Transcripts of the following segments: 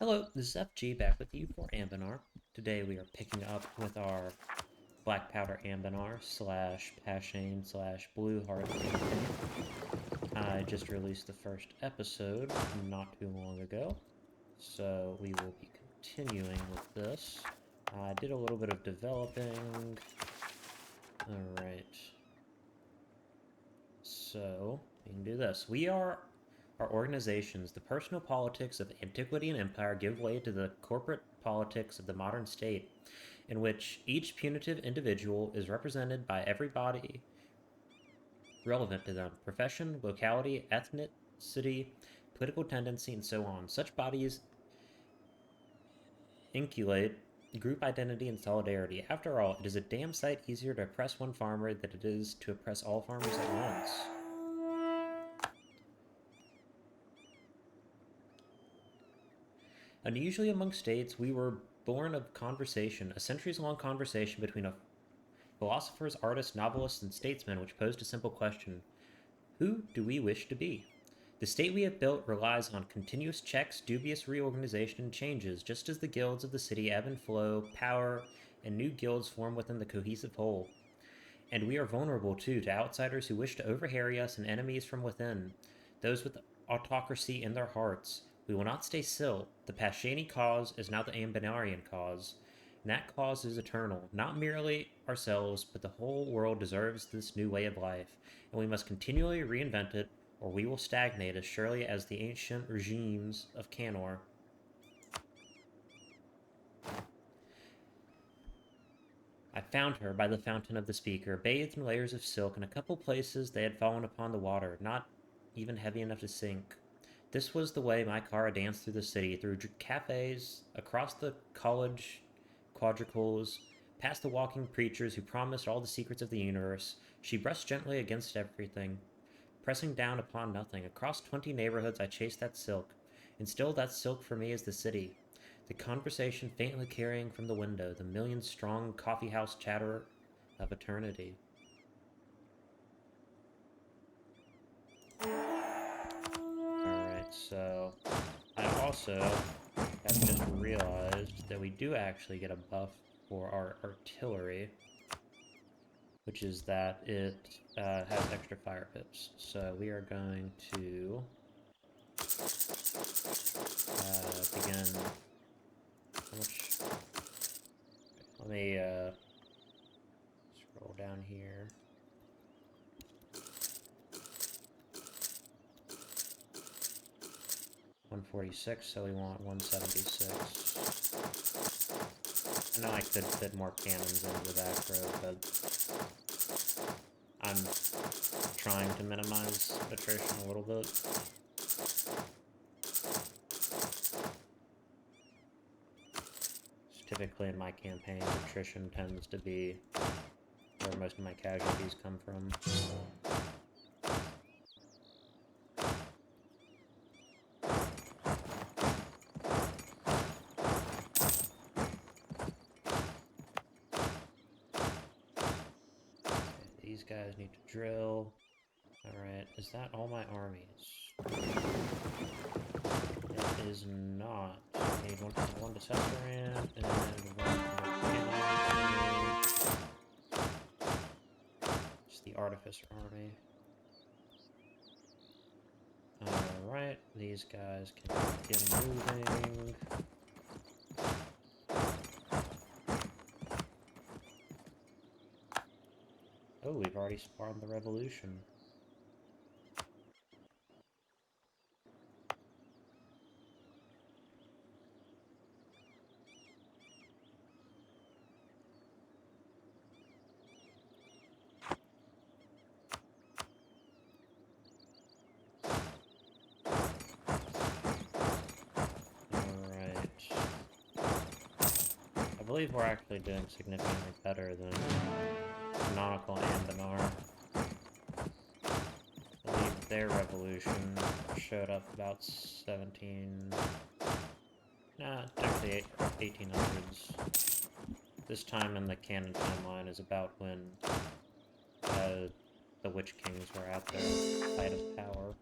Hello, this is FG back with you for Anbennar. Today we are picking up with our Blackpowder Anbennar slash Pashane slash Blue Heart campaign. I just released the first episode not too long ago, so we will be continuing with this. I did a little bit of developing. Alright. So, we can do this. We are our organizations. The personal politics of antiquity and empire give way to the corporate politics of the modern state, in which each punitive individual is represented by everybody relevant to them profession, locality, ethnicity, political tendency, and so on. Such bodies inculcate group identity and solidarity. After all, it is a damn sight easier to oppress one farmer than it is to oppress all farmers at once. Unusually among states, we were born of conversation, a centuries-long conversation between a philosophers, artists, novelists, and statesmen which posed a simple question: who do we wish to be? The state we have built relies on continuous checks, dubious reorganization, and changes, just as the guilds of the city ebb and flow, power, and new guilds form within the cohesive whole. And we are vulnerable, too, to outsiders who wish to overharry us and enemies from within, those with autocracy in their hearts. We will not stay still. The Pashani cause is now the Ambennarian cause, and that cause is eternal. Not merely ourselves, but the whole world deserves this new way of life, and we must continually reinvent it, or we will stagnate as surely as the ancient regimes of Canor. I found her by the fountain of the speaker, bathed in layers of silk. In a couple places they had fallen upon the water, not even heavy enough to sink. This was the way my car danced through the city, through cafes, across the college quadruples, past the walking preachers who promised all the secrets of the universe. She brushed gently against everything, pressing down upon nothing. Across 20 neighborhoods I chased that silk, and still that silk for me is the city. The conversation faintly carrying from the window, the million-strong coffeehouse chatter of eternity. Alright, so I also have just realized that we do actually get a buff for our artillery, which is that it has extra fire pips. So we are going to begin. How much? Let me scroll down here. $146, so we want $176. I know I could fit more cannons into the back row, but I'm trying to minimize attrition a little bit. Typically in my campaign, attrition tends to be where most of my casualties come from. These guys need to drill. Alright, is that all my armies? It is not. I need one Deceptorant and one it's the Artificer army. Alright, these guys can begin moving. Oh, we've already spawned the revolution. I believe we're actually doing significantly better than Canonical Anbennar. I believe their revolution showed up about 17... Nah, actually 1800s. This time in the canon timeline is about when the Witch Kings were at their height of power.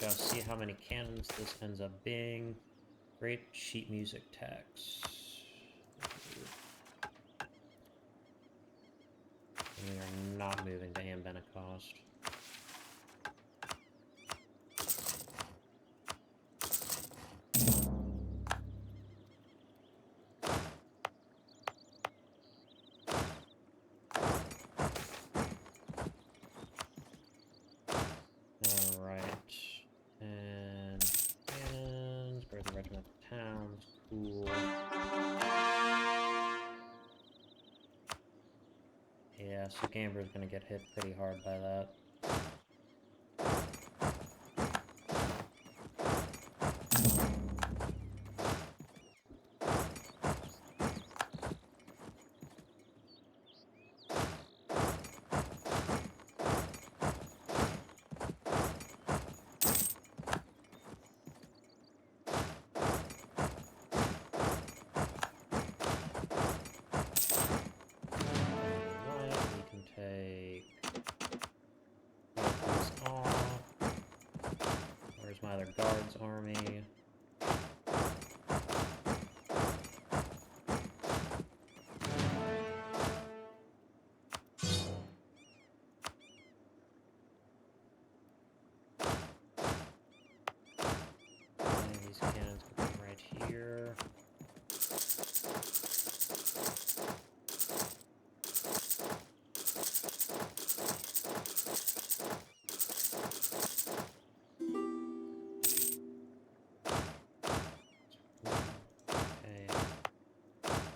shall see how many cannons this ends up being. Great sheet music tax. We are not moving to Anbennar cost. Towns, cool. Yeah, so Gamber's gonna get hit pretty hard by that. My other guards army. And these cannons can come right here.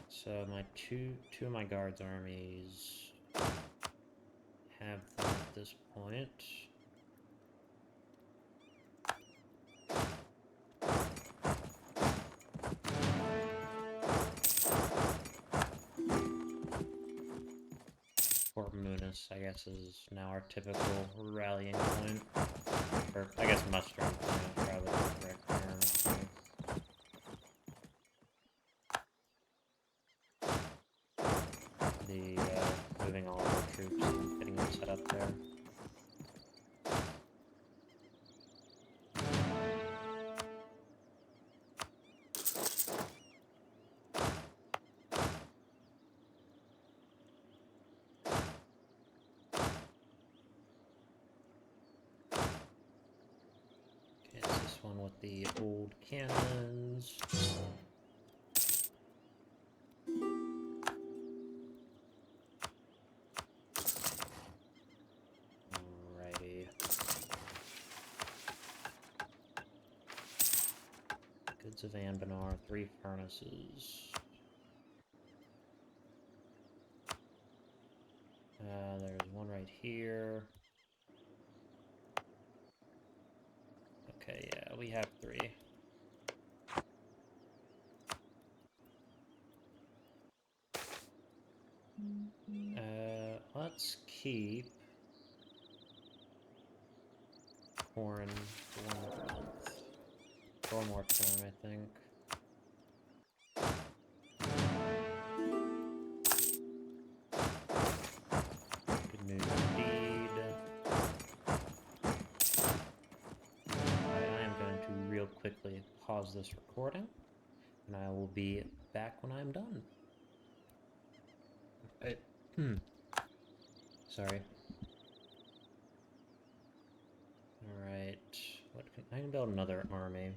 So my two of my guards armies have them at this point. Fort Munis, I guess, is now our typical rallying point. Or, I guess mustering point is probably the correct term. So. Moving all of our troops and getting them set up there. Okay, it's this one with the old cannons. Of Anbennar, 3 furnaces. There's one right here. Okay, yeah, we have 3. Let's keep corn for 1 more month. For 1 more term, I think. Good news indeed. I am going to real quickly pause this recording, and I will be back when I'm done. Sorry. Alright. I can build another army.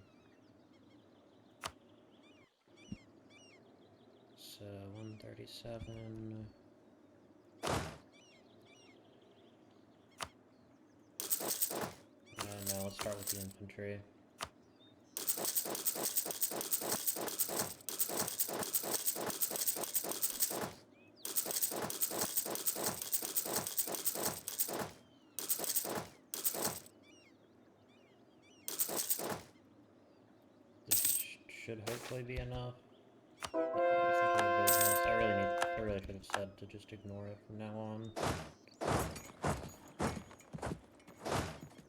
So, 137. No, let's start with the infantry. This should hopefully be enough. I really should have said to just ignore it from now on.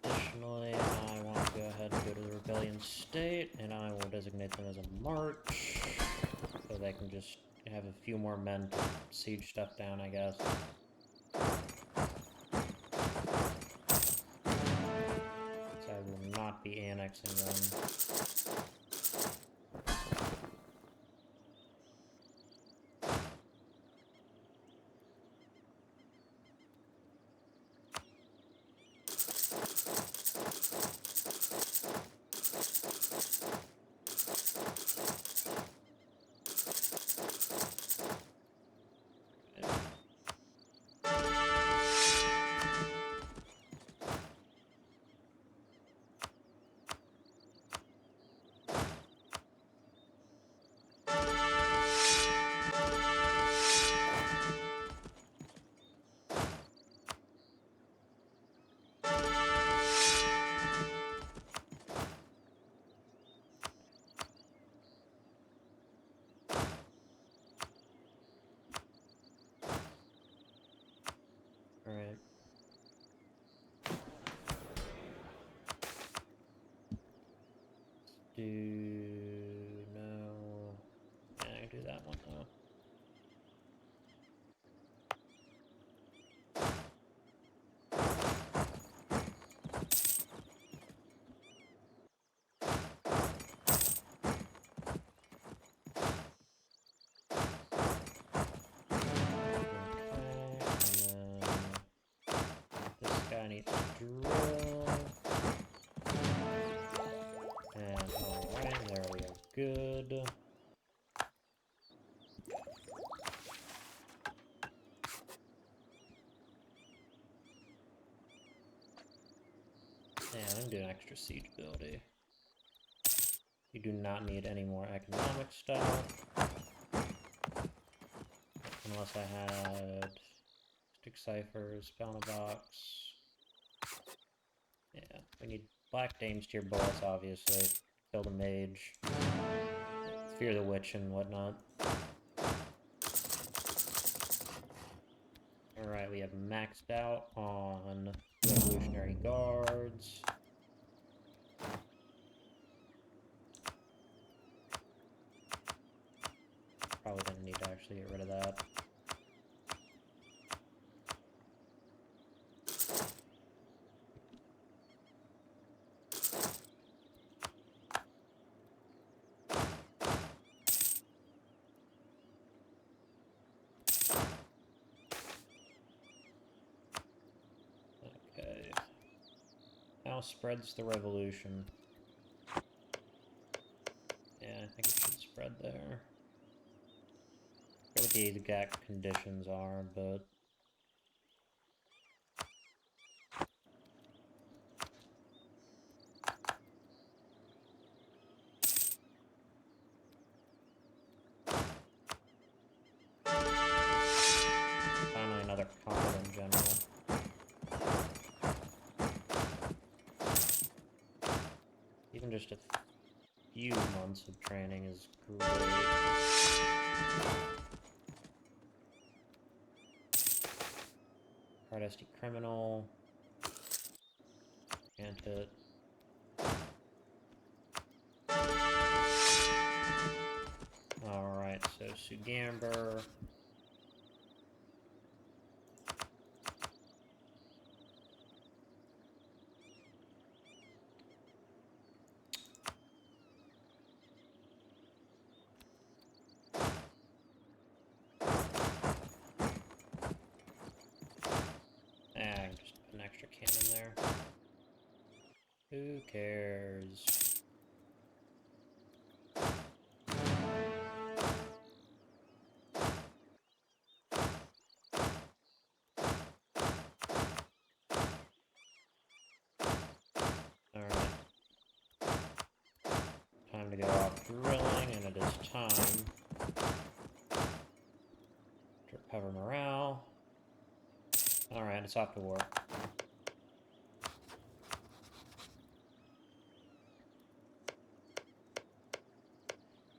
Additionally, I want to go ahead and go to the rebellion state, and I will designate them as a march, so they can just have a few more men to siege stuff down, I guess. So I will not be min-maxing them. Alright. No. Yeah, I can do that one though. Guy needs to drill. And alright, there we are. Good. And I'm doing extra siege ability. You do not need any more economic stuff. Unless I had stick ciphers, bound box. Yeah, we need black dames tier bullets, obviously. Kill the mage. Fear the witch and whatnot. Alright, we have maxed out on Revolutionary Guards. Probably gonna need to actually get rid of that. Okay. How spreads the revolution? Yeah, I think it should spread there. I forget what the exact conditions are, but finally another competent general. Even just a few months of training is great. Hardesty criminal. Can't hit. Alright, so Sugamber. Just put an extra cannon there. Who cares? Alright. Time to go off drilling, and it is time to recover morale. Alright, it's off to war.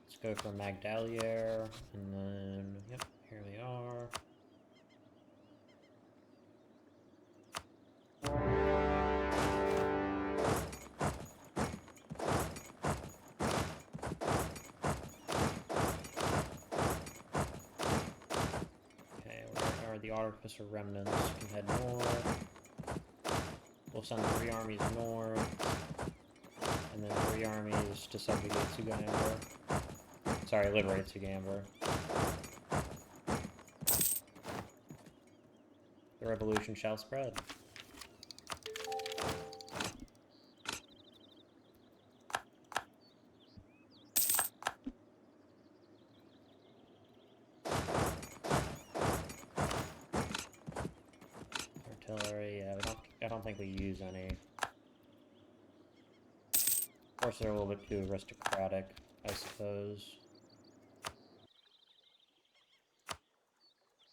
Let's go for Magdalier, and then, yep, here we are. The Artificer remnants can head north. We'll send 3 armies north, and And then 3 armies to subjugate Sugamber. Sorry, liberate Sugamber. The revolution shall spread. Artillery, yeah, I don't think we use any. Of course, they're a little bit too aristocratic, I suppose.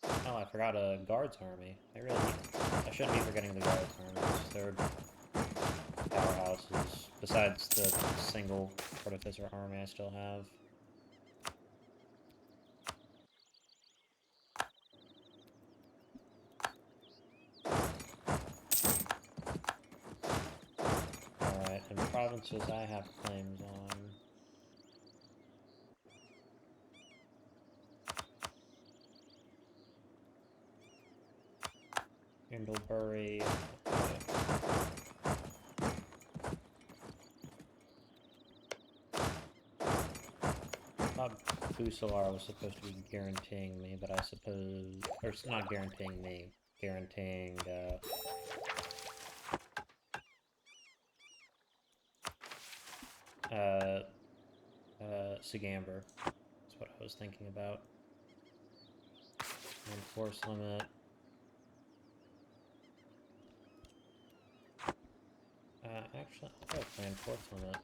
Oh, I forgot a guards army. I shouldn't be forgetting the guards armies. They're powerhouses, besides the single artificer army I still have. Alright, and provinces I have claims on. Indlebury. I thought Busalar was supposed to be guaranteeing me, but I suppose... Or not guaranteeing me, guaranteeing, Sugamber. That's what I was thinking about. And force limit. Actually, I'll go plan force limit.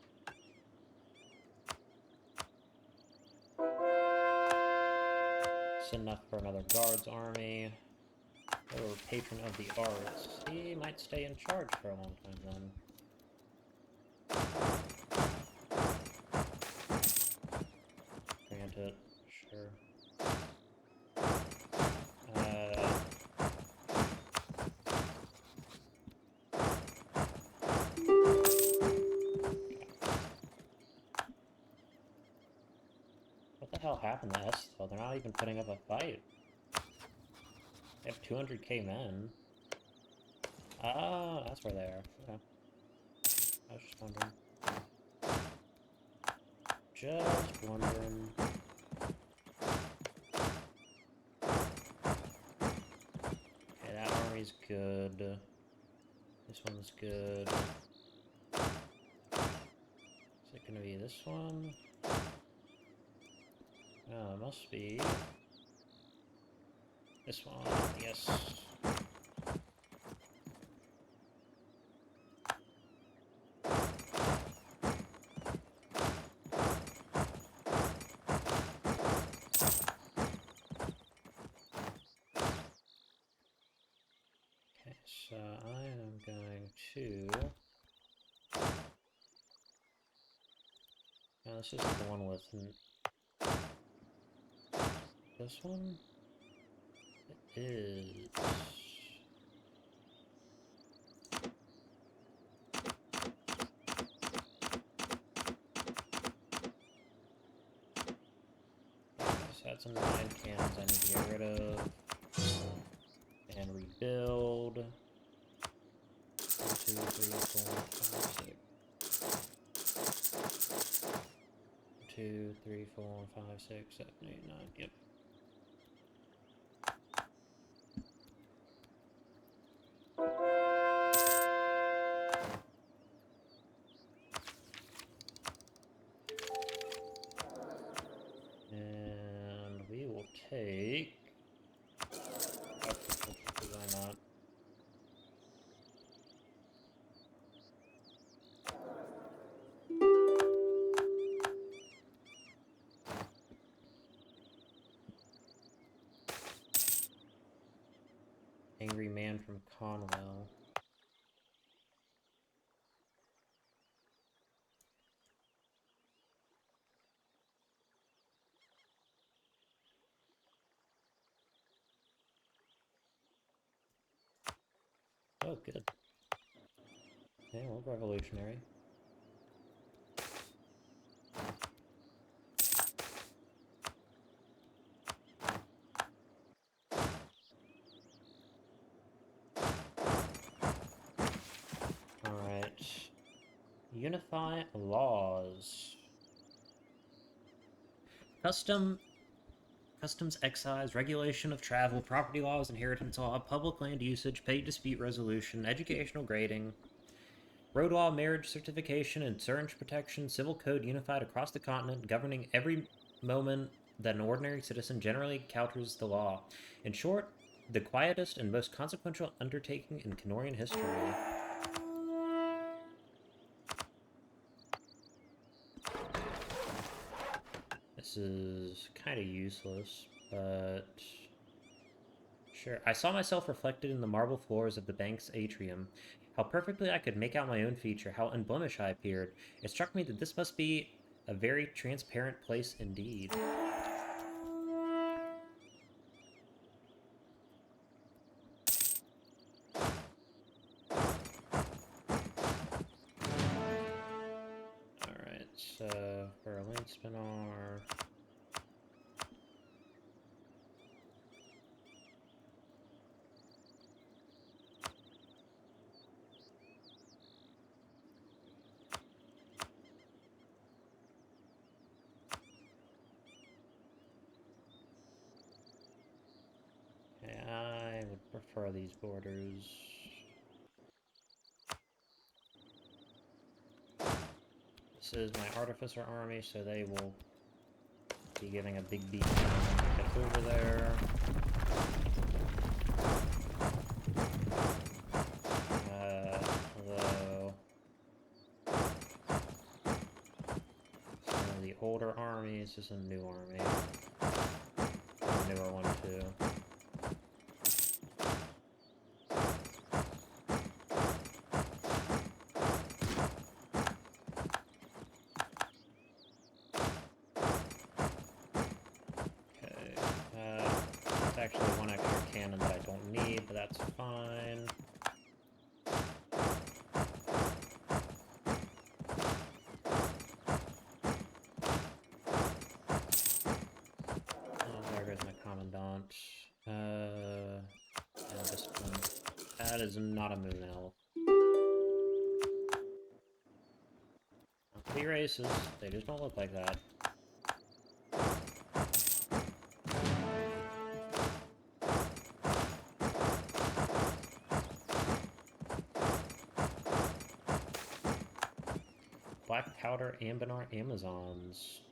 It's enough for another guards army. Or patron of the arts. He might stay in charge for a long time then. Grant it, sure. What the hell happened to Esthel? They're not even putting up a fight. They have 200k men. Ah, that's where they are. Okay. I was just wondering. Just wondering. Okay, that army's good. This one's good. Is it gonna be this one? Oh, it must be this one, yes. Okay, so I am going to... Now this isn't the one with... This one? It is... Just had some 9 cannons I need to get rid of. And rebuild. 1, 2, 3, 4, 5, 6. 2, 3, 4, 5, 6, 7, 8, 9. Yep. And we will take... Why not? Angry man from Conwell. Oh, good. Yeah, we're revolutionary. Unify laws. Customs excise, regulation of travel, property laws, inheritance law, public land usage, pay dispute resolution, educational grading, road law, marriage certification, insurance protection, civil code unified across the continent, governing every moment that an ordinary citizen generally encounters the law. In short, the quietest and most consequential undertaking in Kenorian history. This is kind of useless, but sure. I saw myself reflected in the marble floors of the bank's atrium. How perfectly I could make out my own feature, how unblemished I appeared. It struck me that this must be a very transparent place indeed. Alright, so for a lane spinner... I would prefer these borders. This is my artificer army, so they will be giving a big beat down when we get over there. Although some of the older armies, this is a new army. A newer one too. Actually one extra cannon that I don't need, but that's fine. Oh, there goes my commandant. And this one. That is not a moon elf. Not to be racist, they just don't look like that. Blackpowder, Anbennar, Amazons.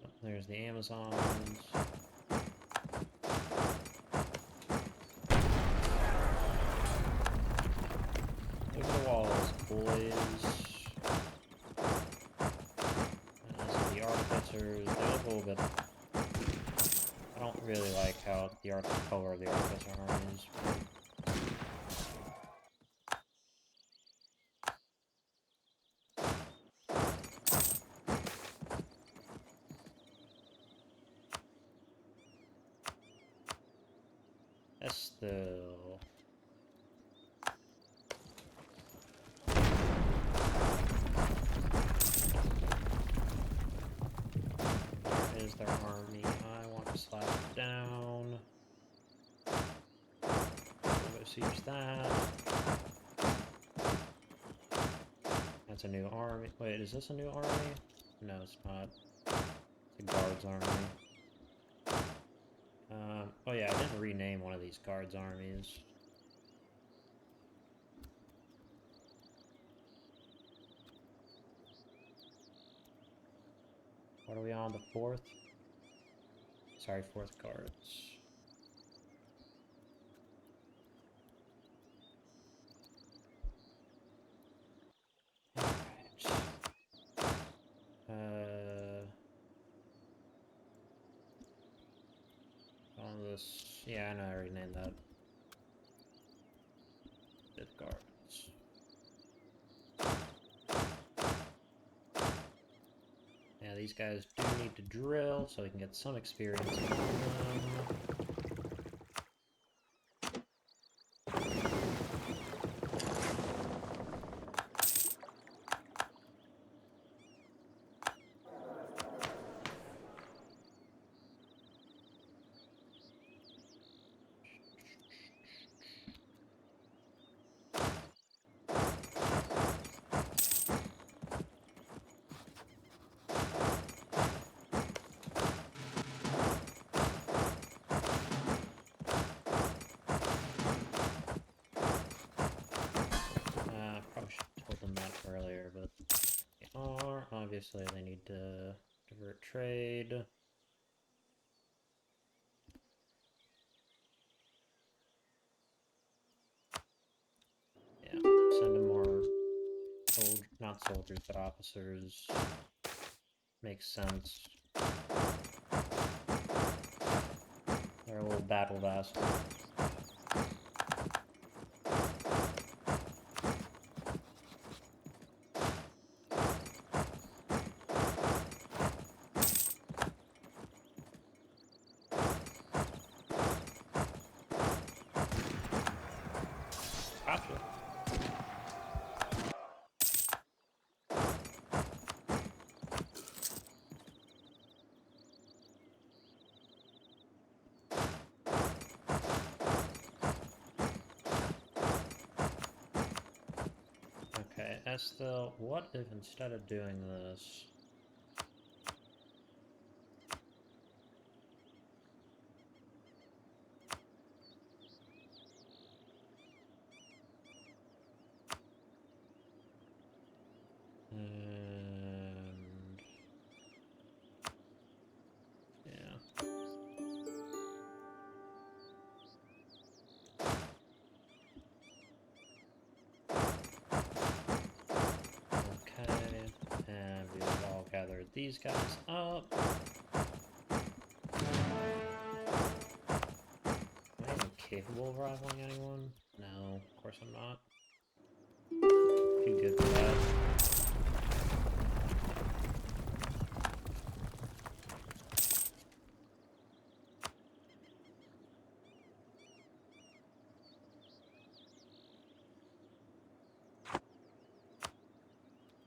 Oh, there's the Amazons. Over the walls, boys. The artificers, they look a little bit... I don't really like how the color of the artificer army is. Still... There is their army. I want to slap it down. Go siege that. That's a new army. Wait, is this a new army? No, it's not. It's a guards army. Oh yeah, I didn't rename one of these guards armies. What are we on, the 4th? Sorry, 4th guards. Alright. On this... Yeah, I know I already named that. 5th guards. Yeah, these guys do need to drill, so we can get some experience from them. obviously they need to divert trade. Yeah, send them more not soldiers, but officers. Makes sense. They're a little battle vassal. Gotcha. Okay, Estel, what if instead of doing this... And... yeah. Okay, and we've all gathered these guys up. Am I even capable of rivaling anyone? No, of course I'm not. Too good for that.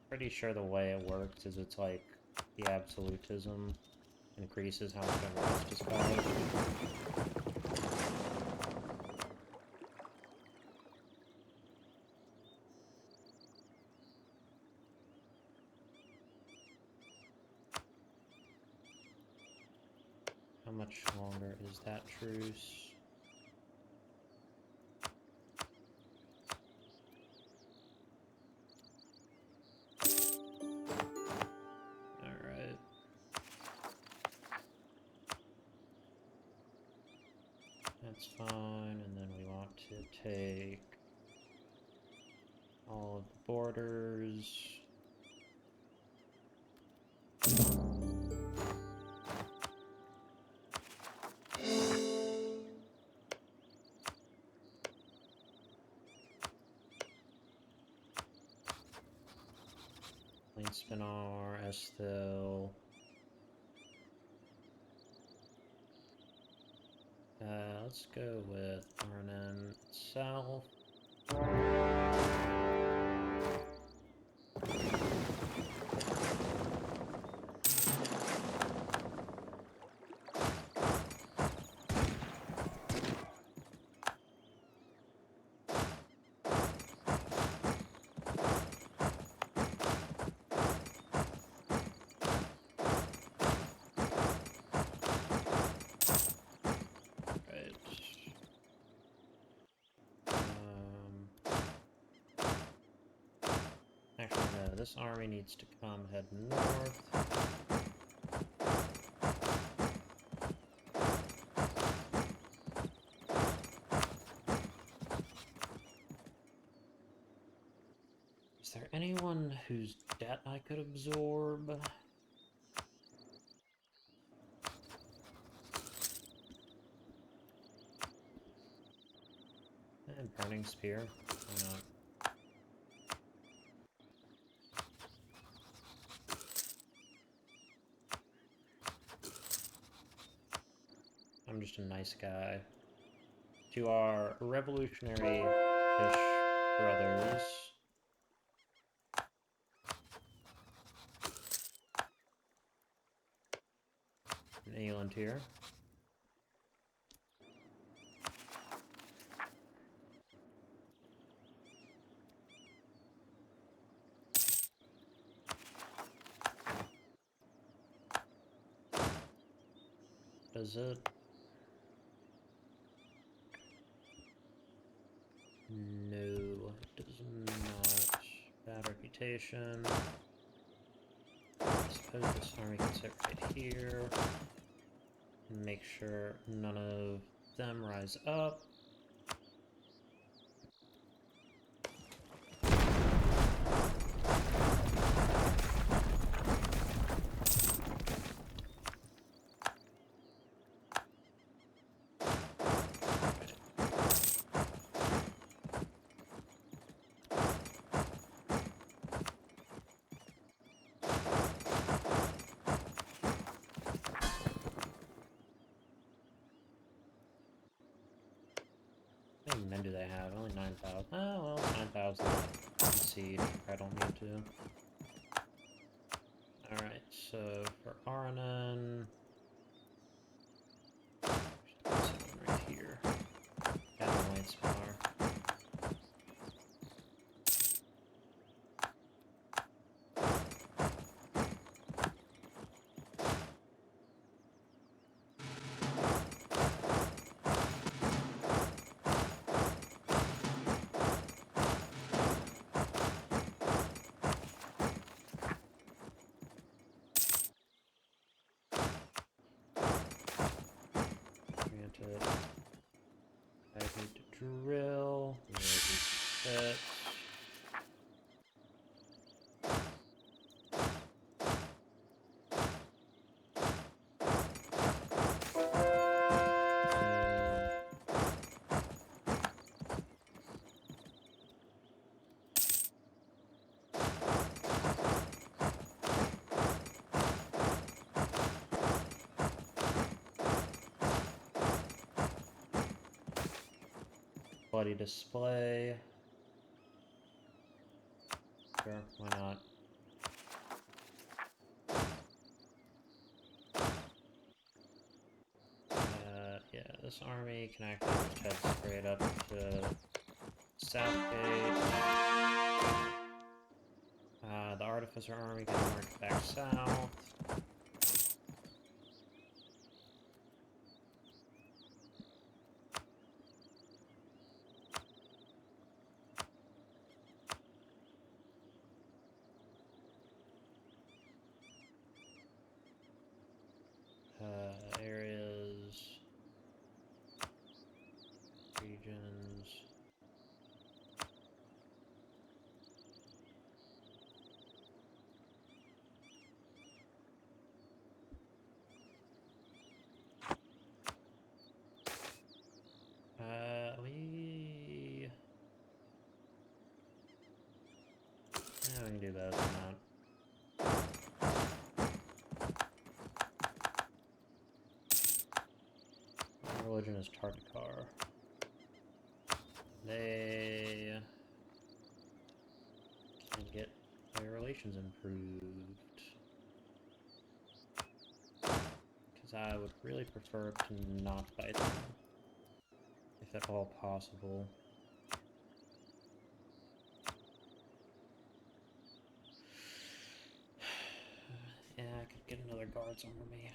Pretty sure the way it works is it's like the absolutism increases how much unrest is caused. How much longer is that truce? Alright. That's fine, and then we want to take all of the borders. Plain Spinar, Estil. Let's go with Arnon itself. Actually, no, this army needs to come head north. Is there anyone whose debt I could absorb? And Burning Spear, why not? I'm just a nice guy. To our revolutionary-ish brothers. An Aeland here. Does it? No, it does not. Bad reputation. suppose this army can sit right here. Make sure none of them rise up. How many men do they have? Only 9,000. Oh, well, it's 9,000. Concede. I don't need to. Alright, so for Aranan... There's one right here. Down the White Spar. Granted. I need to drill. Reset. Bloody display. Sure, why not? Yeah, this army can actually just head straight up to Southgate. The Artificer army can march back south. Areas, regions. We can do both or not. Religion is Tartakar. They can get their relations improved. Because I would really prefer to not fight them, if at all possible. Yeah, I could get another guards army.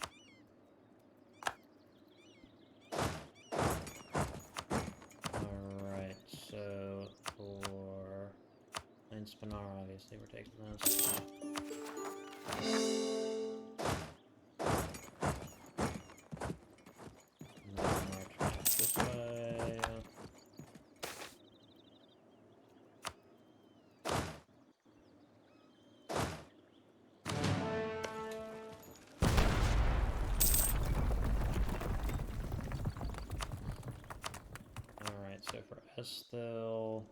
Alright, so for Anbennar, obviously we're taking this. And then march back this way. Alright, so for Esthil...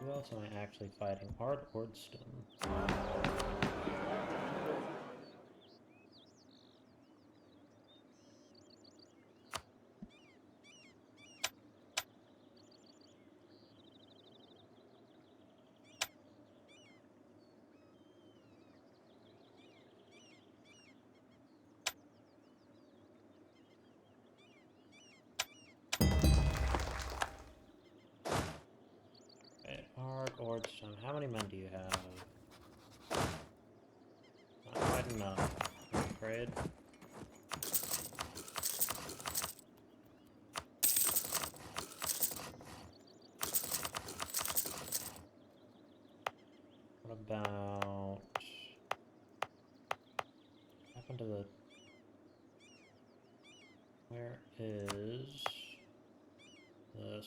Who else am I actually fighting? Art Ordston. Or how many men do you have? Not quite enough, I'm afraid. What about... What happened to the... Where is... this?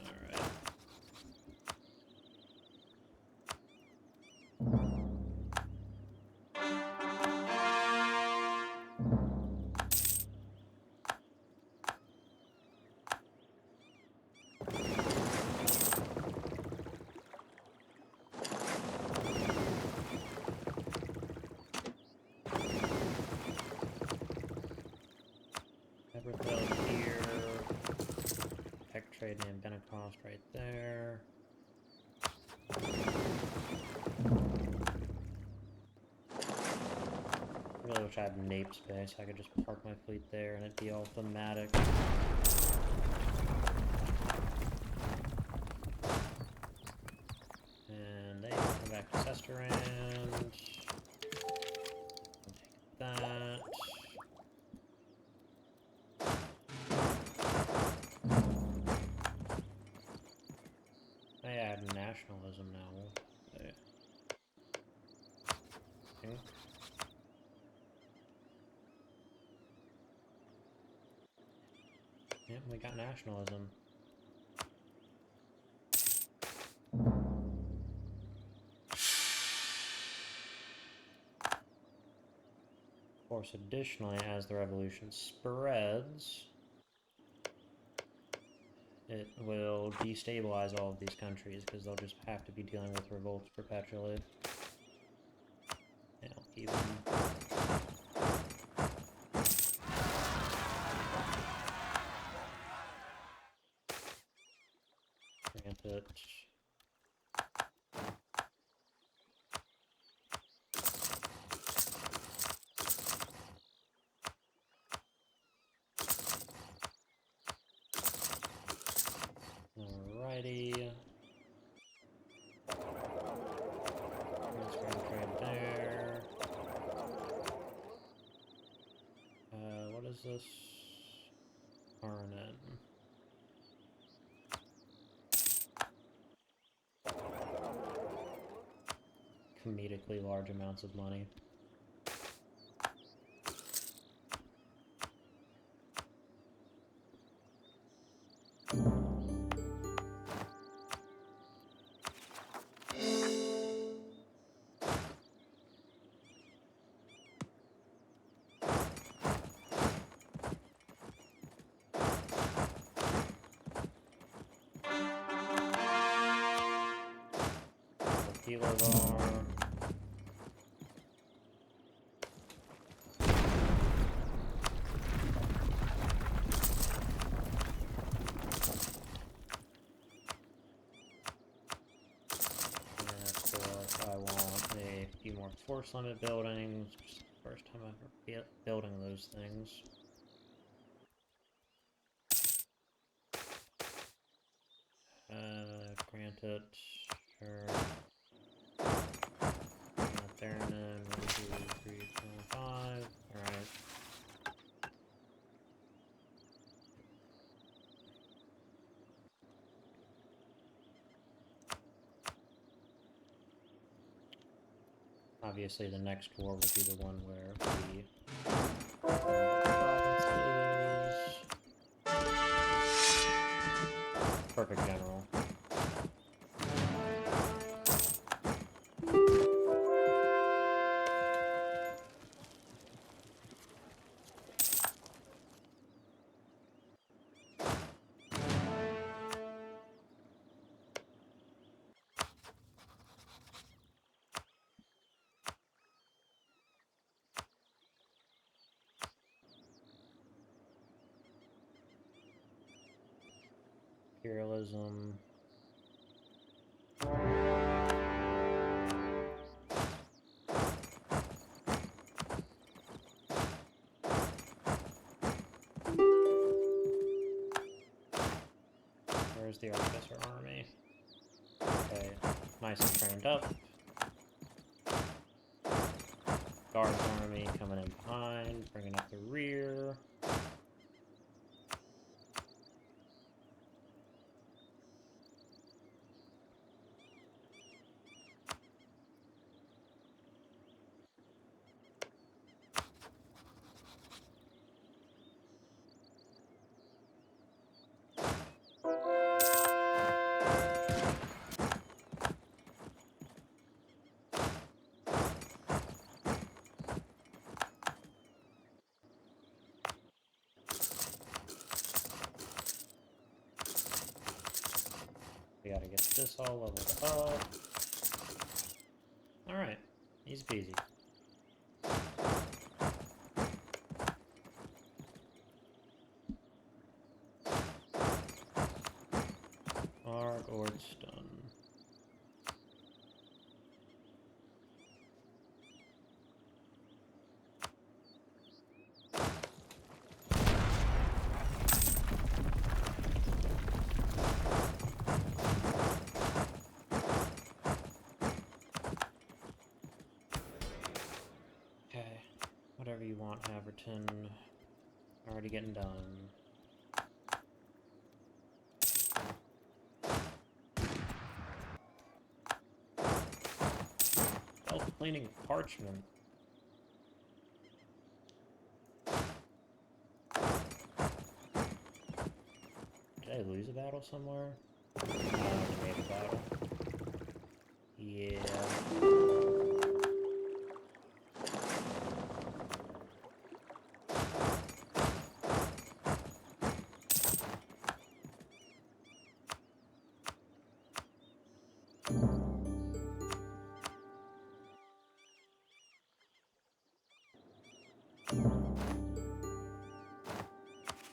Alright. Everville here. Tech trade and Anbennar right there. I really wish I had nape space. I could just park my fleet there and it'd be all thematic. And they come back to Sesterand. Take that. They add nationalism now, won't they? I think. Yep, we got nationalism. Of course, additionally, as the revolution spreads, it will destabilize all of these countries because they'll just have to be dealing with revolts perpetually. And I'll keep them. Grant it. Alrighty. Transfer and trade there. What is this? RNN. Comedically large amounts of money. Kilovar. I want a few more force limit buildings. Just the first time I've ever building those things. Grant it. Sure. Not there and then 1, 2, 3, 4, 5. Alright. Obviously, the next war will be the one where we perfect general. Imperialism. Where's the artificer army? Okay, nice and trained up. Guard army coming in behind, bringing up the rear. We gotta get this all leveled up. Alright, easy peasy. Our Gord's done. Okay, whatever you want, Haverton. Already getting done. Self-cleaning parchment. Did I lose a battle somewhere? I made a battle. Yeah.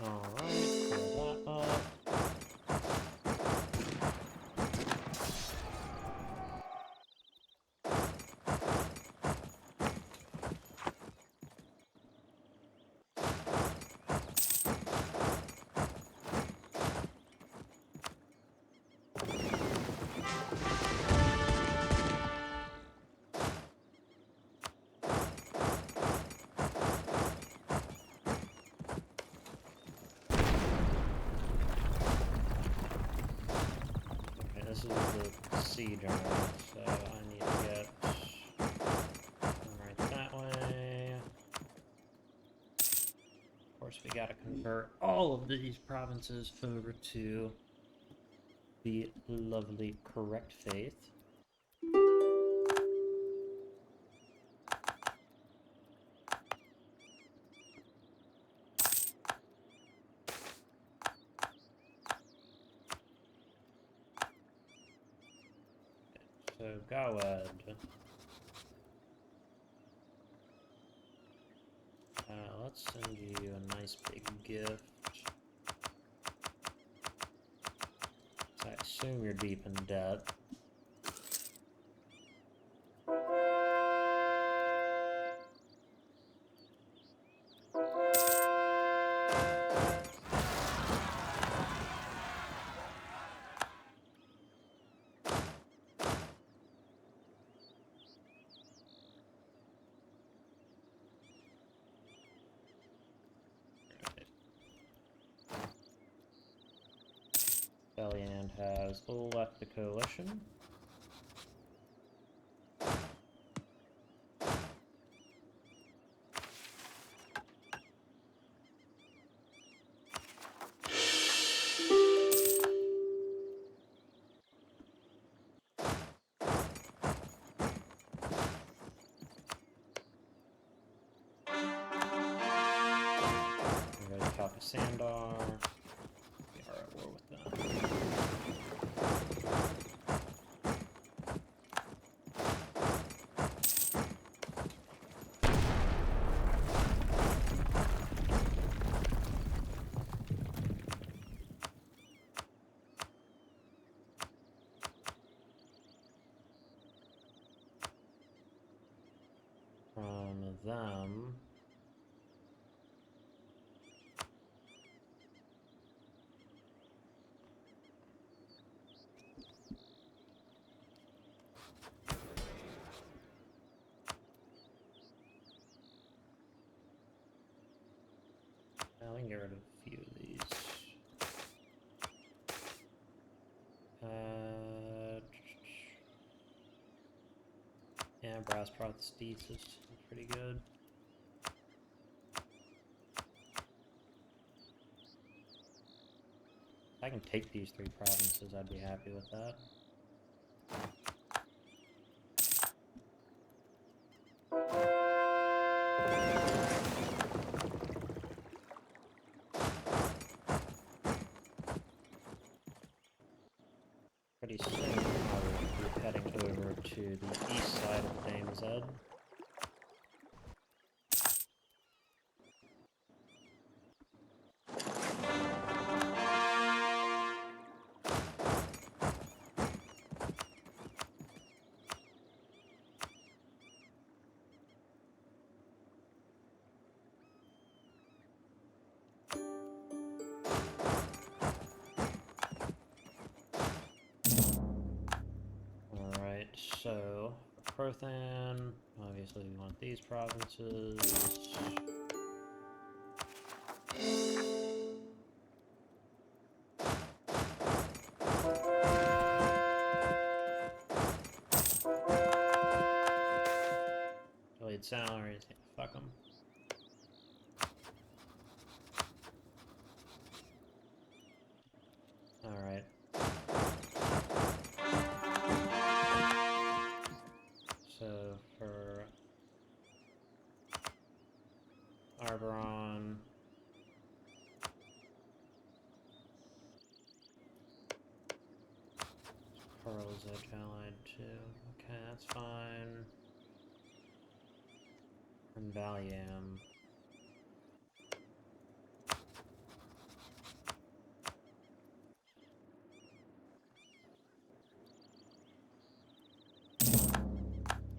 Alright, clear that up. This is the siege army, so I need to get one right that way. Of course, we gotta convert all of these provinces over to the lovely correct faith. So, Gawad. Let's send you a nice big gift. So I assume you're deep in debt. Belliand has left the coalition. There goes Kalka Sandar. We are at war with them. From them, can get rid of a few of these. Yeah, brass prosthesis is pretty good. If I can take these 3 provinces, I'd be happy with that. Pretty soon, I will be heading over to the east side of the Dame's Head. So, for Prothan, obviously we want these provinces. Delayed salaries, yeah, fuck them. Alright. So for Arboron, Pearl's Edge allied too. Okay, that's fine. And Valium.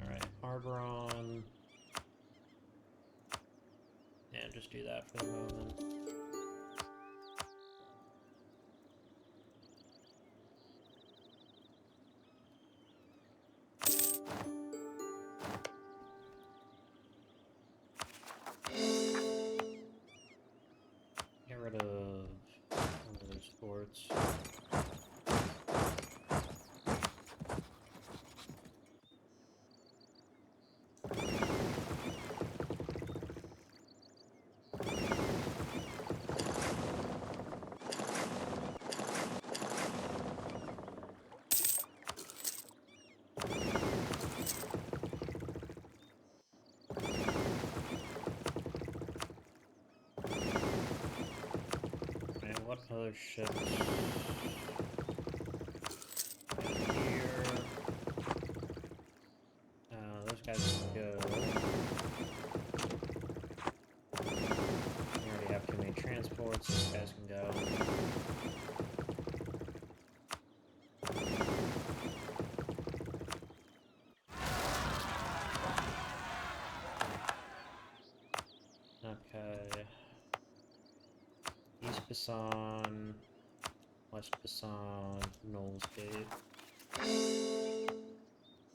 Alright, Arboron. Yeah, just do that for the moment. Get rid of one of those forts. What other ships? Here. Those guys can go. We already have too many transports. These guys can go. Okay. East Basan, West Basan, Knowles Gate.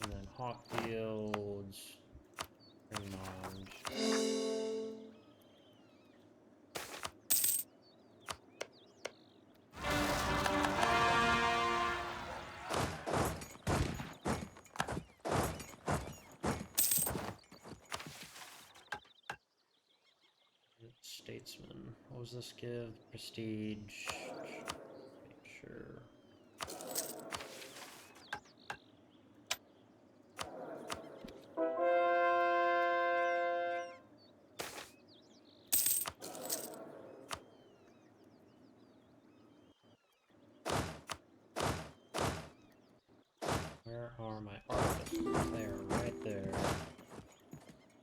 And then Hawkfields, Fremont. Statesman. What was this give? Prestige. Make sure. Where are my artists? They're right there.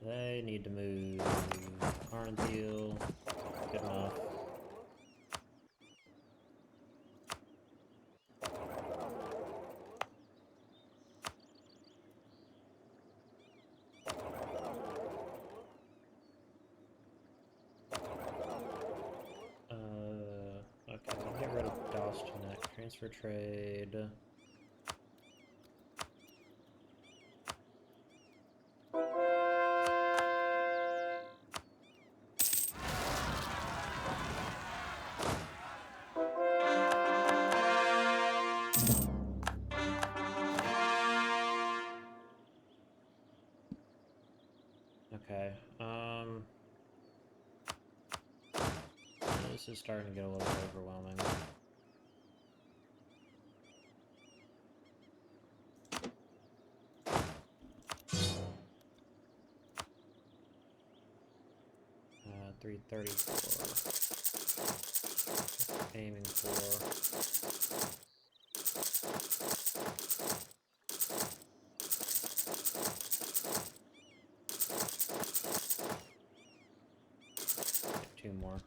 They need to move. Arntheal. Good enough. Okay, we'll get rid of Dostanek. Transfer trade. starting to get a little overwhelming. Uh, 334. Aiming for. Two more.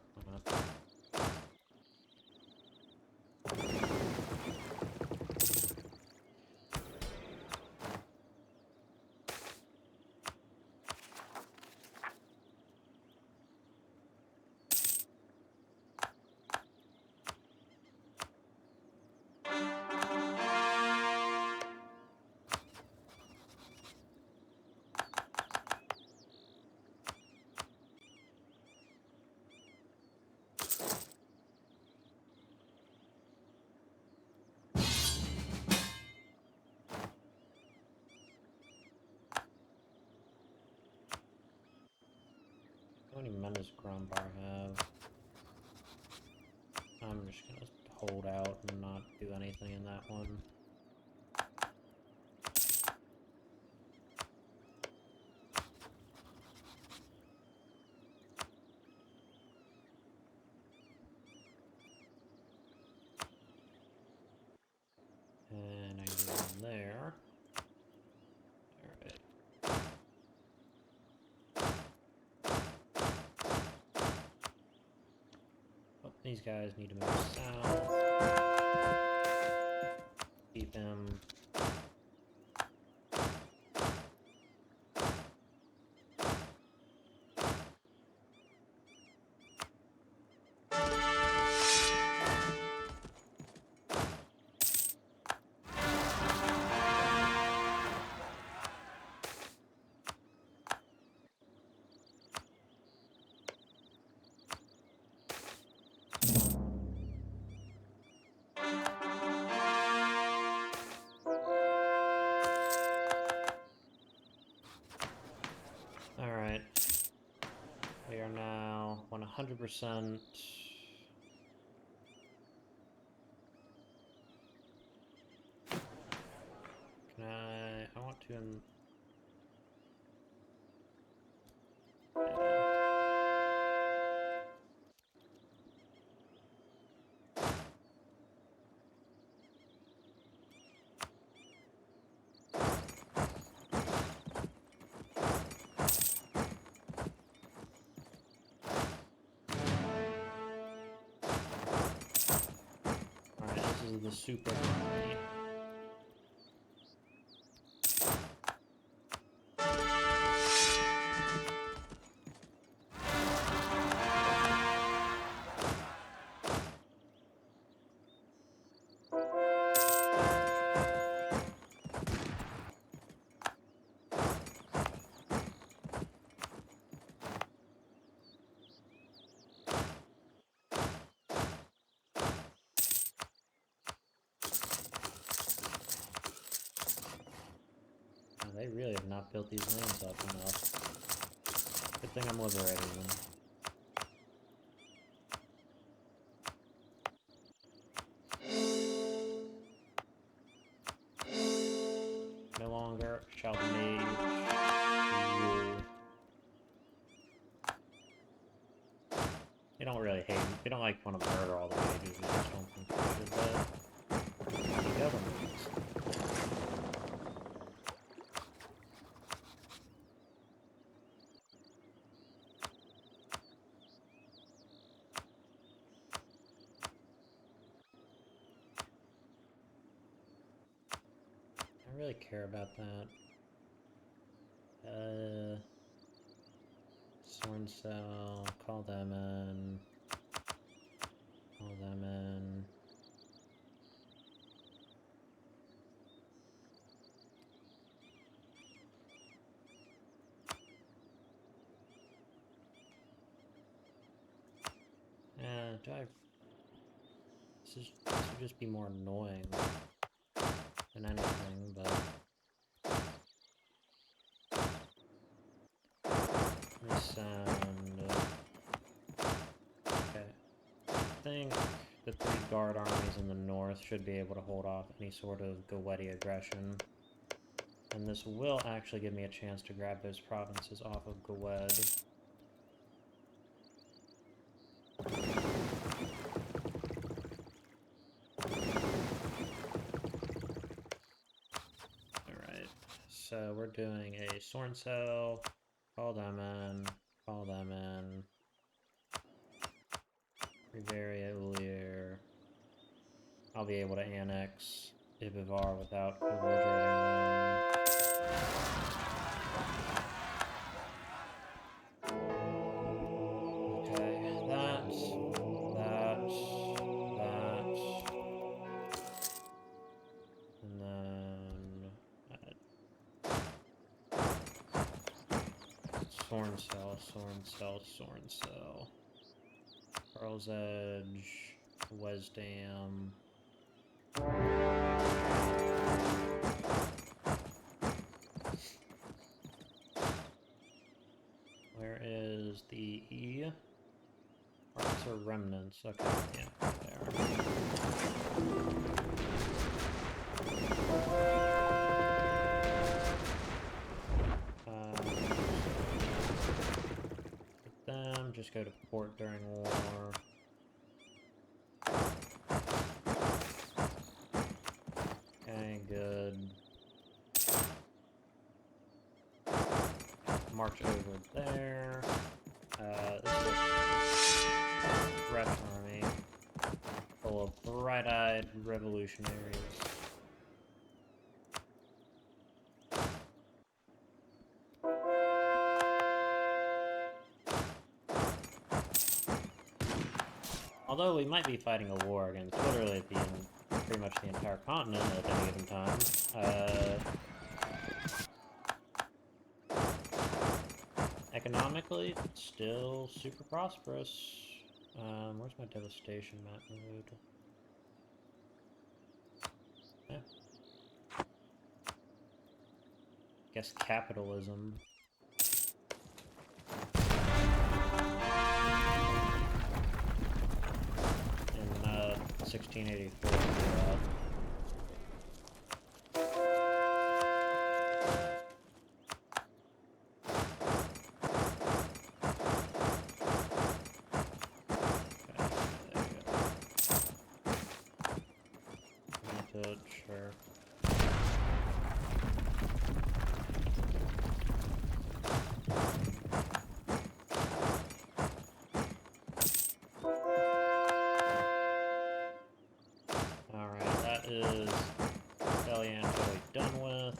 How many men does Grumbar have? I'm just gonna hold out and not do anything in that one. And I can go in there. Alright. Oh, these guys need to move south. Keep him. Alright. We are now 100%. Can I want to... Alright, this is the super army. They really have not built these lanes up enough. Good thing I'm liberating them. No longer shall the mage rule. They don't really hate. They don't like want to murder all the mages. They just don't think they should be governments. I really care about that. Sworn Cell, call them in. Call them in. Do I... This would just be more annoying than anything, but... Let me send... Okay. think the 3 guard armies in the north should be able to hold off any sort of Goweti aggression. And this will actually give me a chance to grab those provinces off of Gowed. Alright, so we're doing a Sorn Cell, call them in, call them in. Riveria, Ulier. I'll be able to annex Ibivar without belligerent them. Okay, that. And then... Sorn Cell. Pearl's Edge, Wesdam. Where is the E? Arcs or remnants? Okay, yeah, there. With them, just go to port during war. Okay, good. March over there. This is a Russian army full of bright-eyed revolutionaries. Although we might be fighting a war against literally pretty much the entire continent at any given time. Economically, still super prosperous. Where's my devastation map mode? Yeah. Guess capitalism. In 1684. Sure. Alright, that is Delian totally done with.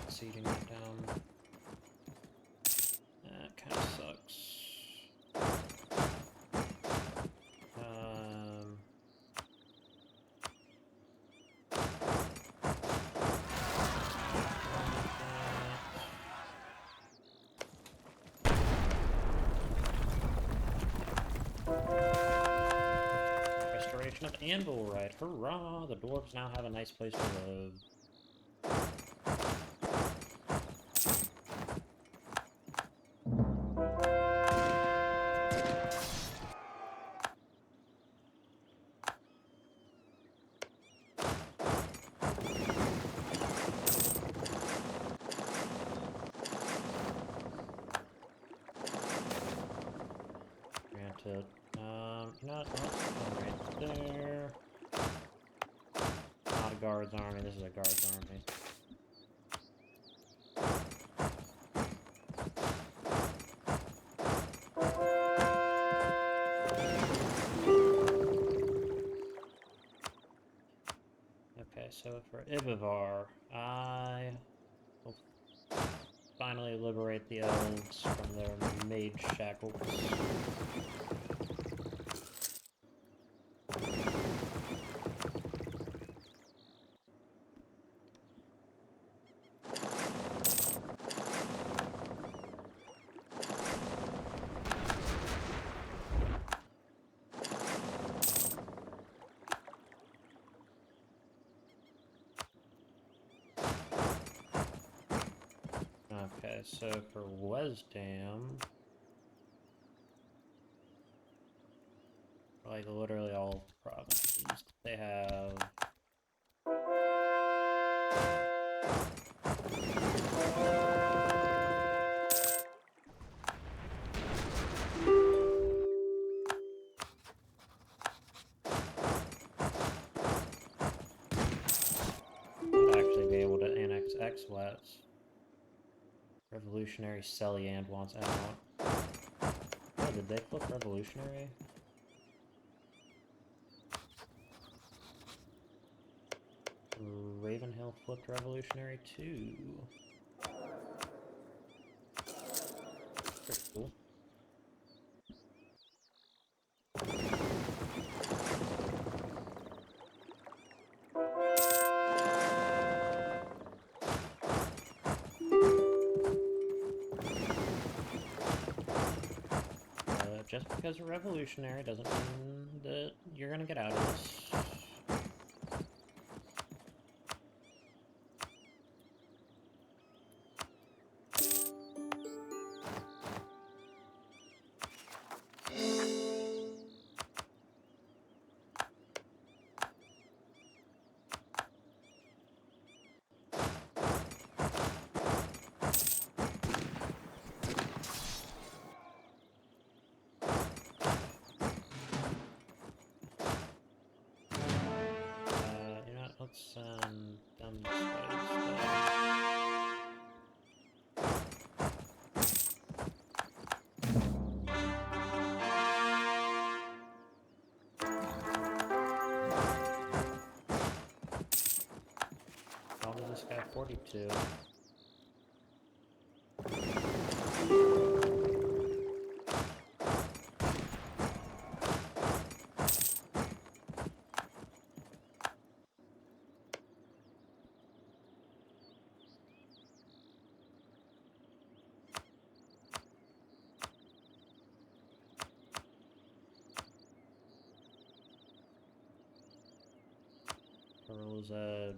Seeding that down. That kind of sucks. Restoration of Anvil right. Hurrah! The dwarves now have a nice place to live. Granted. Not right there. Not a guards army, this is a guards army. Okay, so for Ibivar, I will finally liberate the elves from their mage shackles. So for Wesdam, like literally all provinces, they have would actually be able to annex X-Wets. Revolutionary Celiand wants out. Oh, did they flip Revolutionary? Ravenhill flipped Revolutionary too. Pretty cool. Just because you're revolutionary doesn't mean that you're gonna get out of this. You know what? Let's send them this way instead. How old is this guy? 42. Pearl's Edge.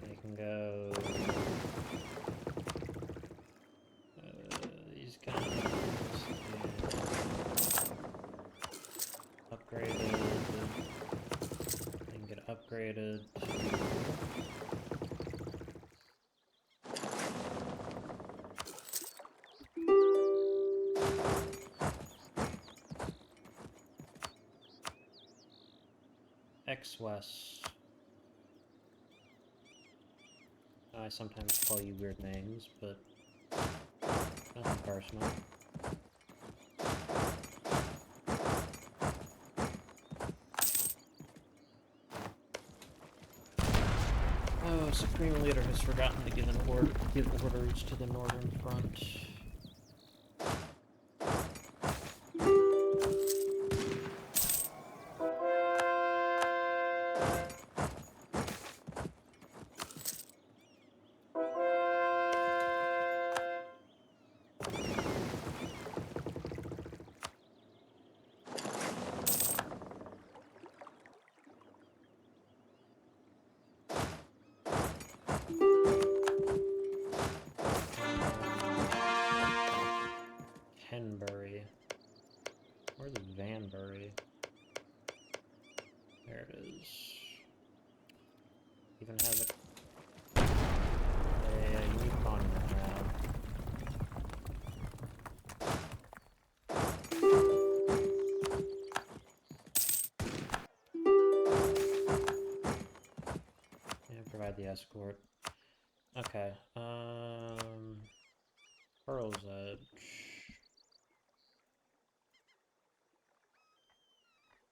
They can go. These guys. Upgraded. They can get upgraded to. X-West. I sometimes call you weird names, but nothing personal. Oh, Supreme Leader has forgotten to give orders to the Northern Front. Henbury. Where's Vanbury? There it is. Even has a unique monument now. And provide the escort. Okay. Pearl's Edge.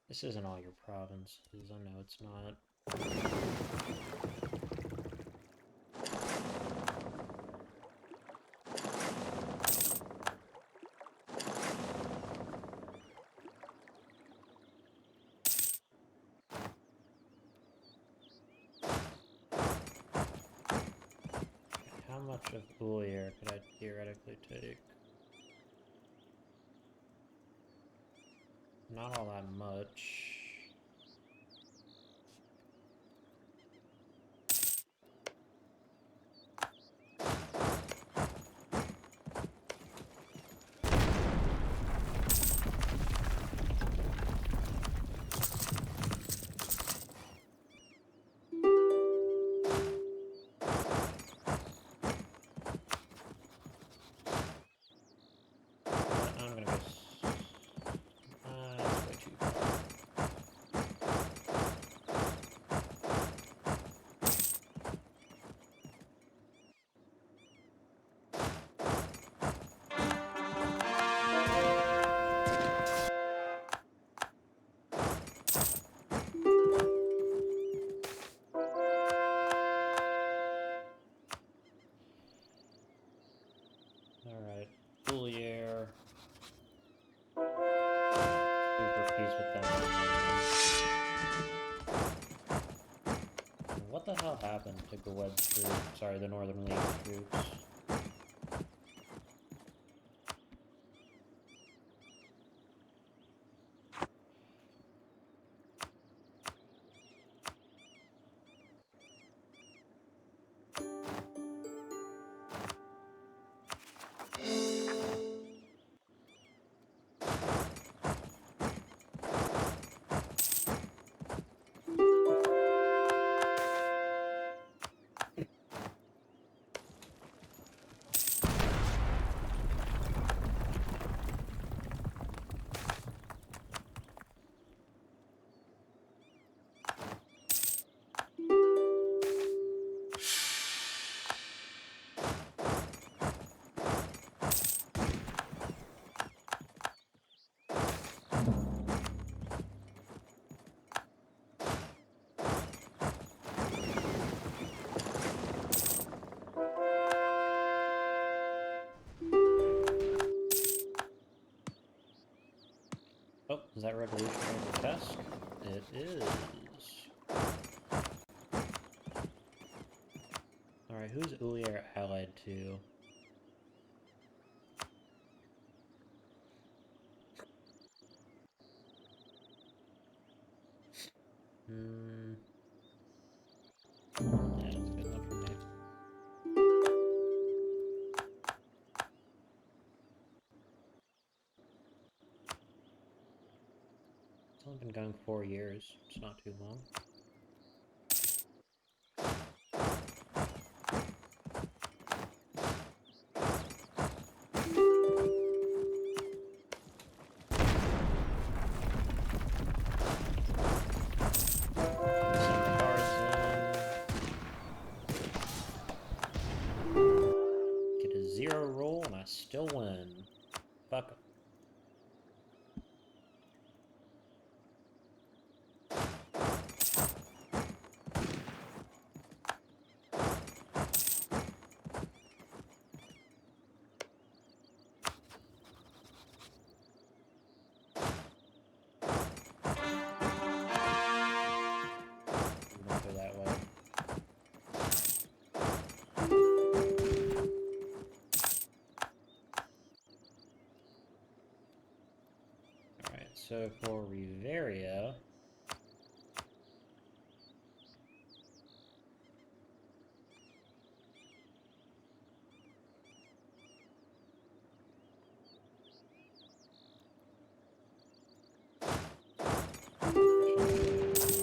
This isn't all your provinces, I know it's not. much of Ulier could I theoretically take? Not all that much. I'm gonna go. That's way too far. Alright, Ulier. Super peace with them. What the hell happened to Gwed's troops? Sorry, the Northern League troops. Oh, is that revolutionary grotesque? It is. Alright, who's Ulier allied to? Yeah, that's good enough for me. It's only been going 4 years. It's not too long. Get a 0 roll and I still win. Fuck 'em. We don't go that way. Alright, so for Riveria...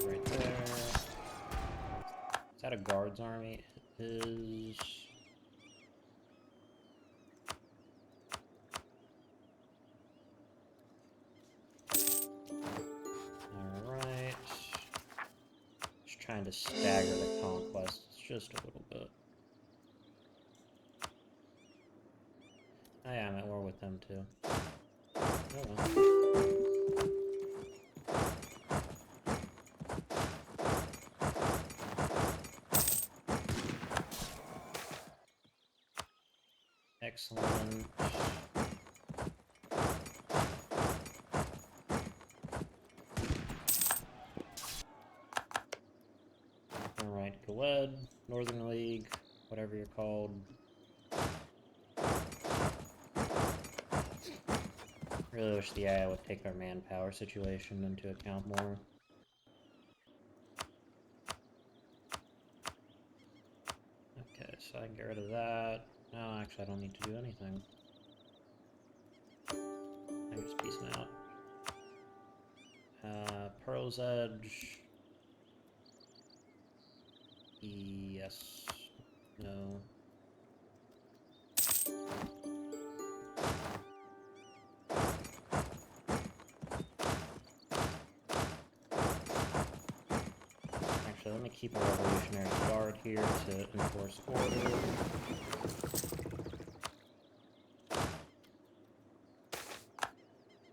right there. Is that a guards army? It is... Alright. Just trying to stagger the conquests just a little bit. Oh yeah, I'm at war with them too. Oh well. Excellent. Alright, Galed, Northern League, whatever you're called. Really wish the AI would take our manpower situation into account more. Okay, so I can get rid of that. No, actually I don't need to do anything. I'm just piecing out. Pearl's Edge. Yes. No. Actually, let me keep a Revolutionary Guard here to enforce order.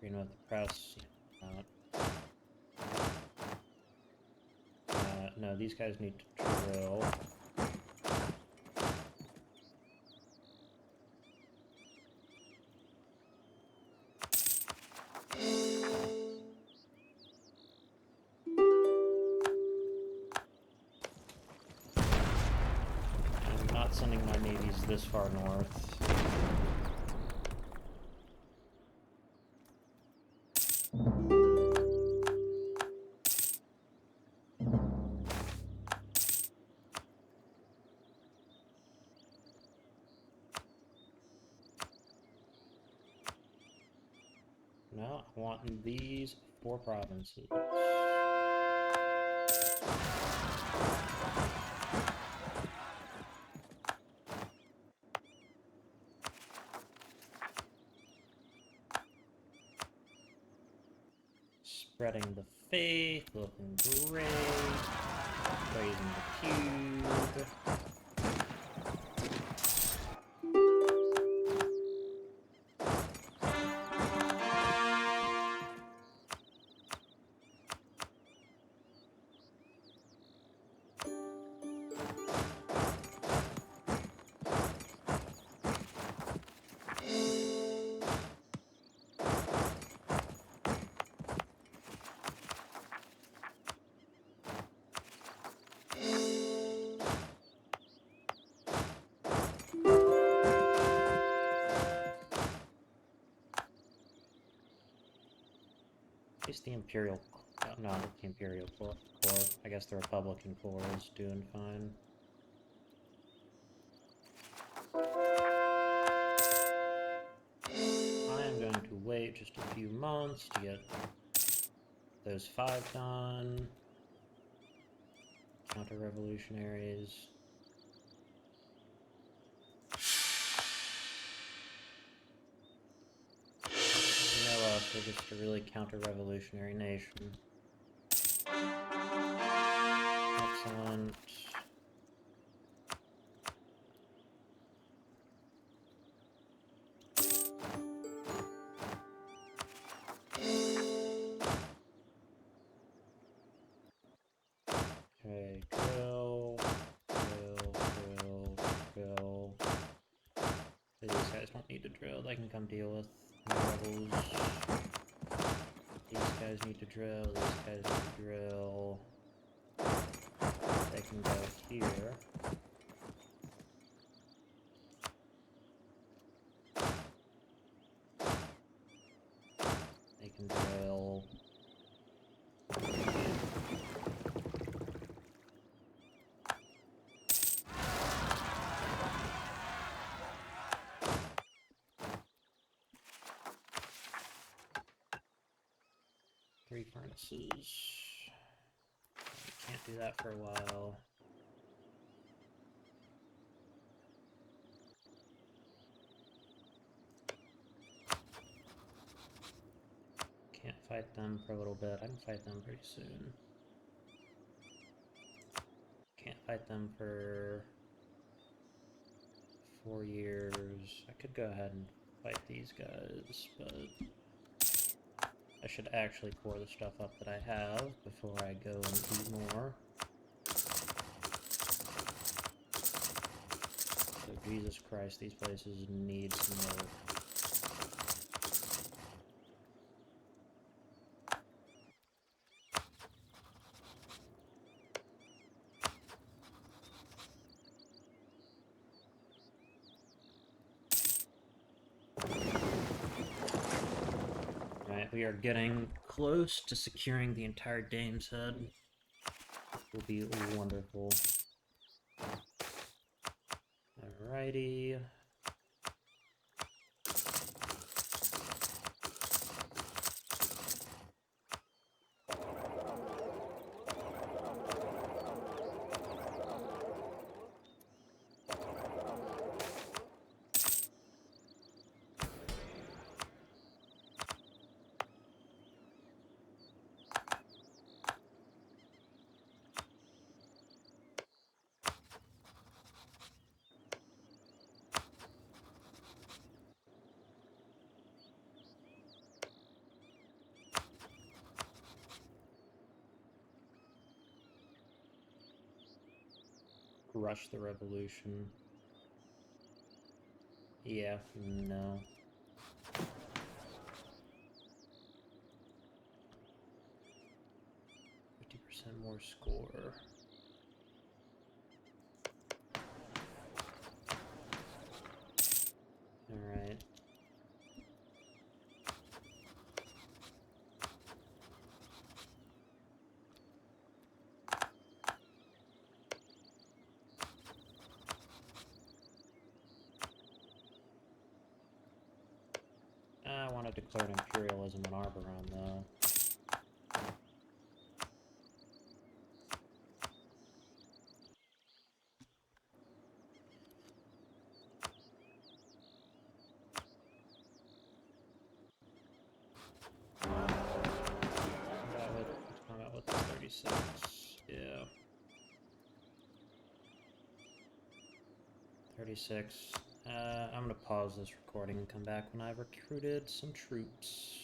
Green with the press. No, these guys need to drill. I'm not sending my navies this far north. No, I want these 4 provinces. Spreading the faith, looking great. Raising the cube. At least the Imperial, no, not the Imperial Corps. I guess the Republican Corps is doing fine. I am going to wait just a few months to get those 5 done. Counter-revolutionaries. You know us, we're just a really counter-revolutionary nation. Excellent. Okay, drill. These guys don't need to drill, they can come deal with rebels. These guys need to drill, these guys need to drill. They can go here. They can drill. 3 furnaces. Can't do that for a while. Can't fight them for a little bit. I can fight them pretty soon. Can't fight them for 4 years. I could go ahead and fight these guys, but I should actually core the stuff up that I have before I go and eat more. So Jesus Christ, these places need some work. Alright, we are getting close to securing the entire Dame's Head. Will be wonderful. Alrighty. Rush the revolution. Yeah, no. 50% more score. Alright. I want to declare an Imperialism in Arboron, though. Let's come out with 36. Yeah. 36. I'm gonna pause this recording and come back when I've recruited some troops.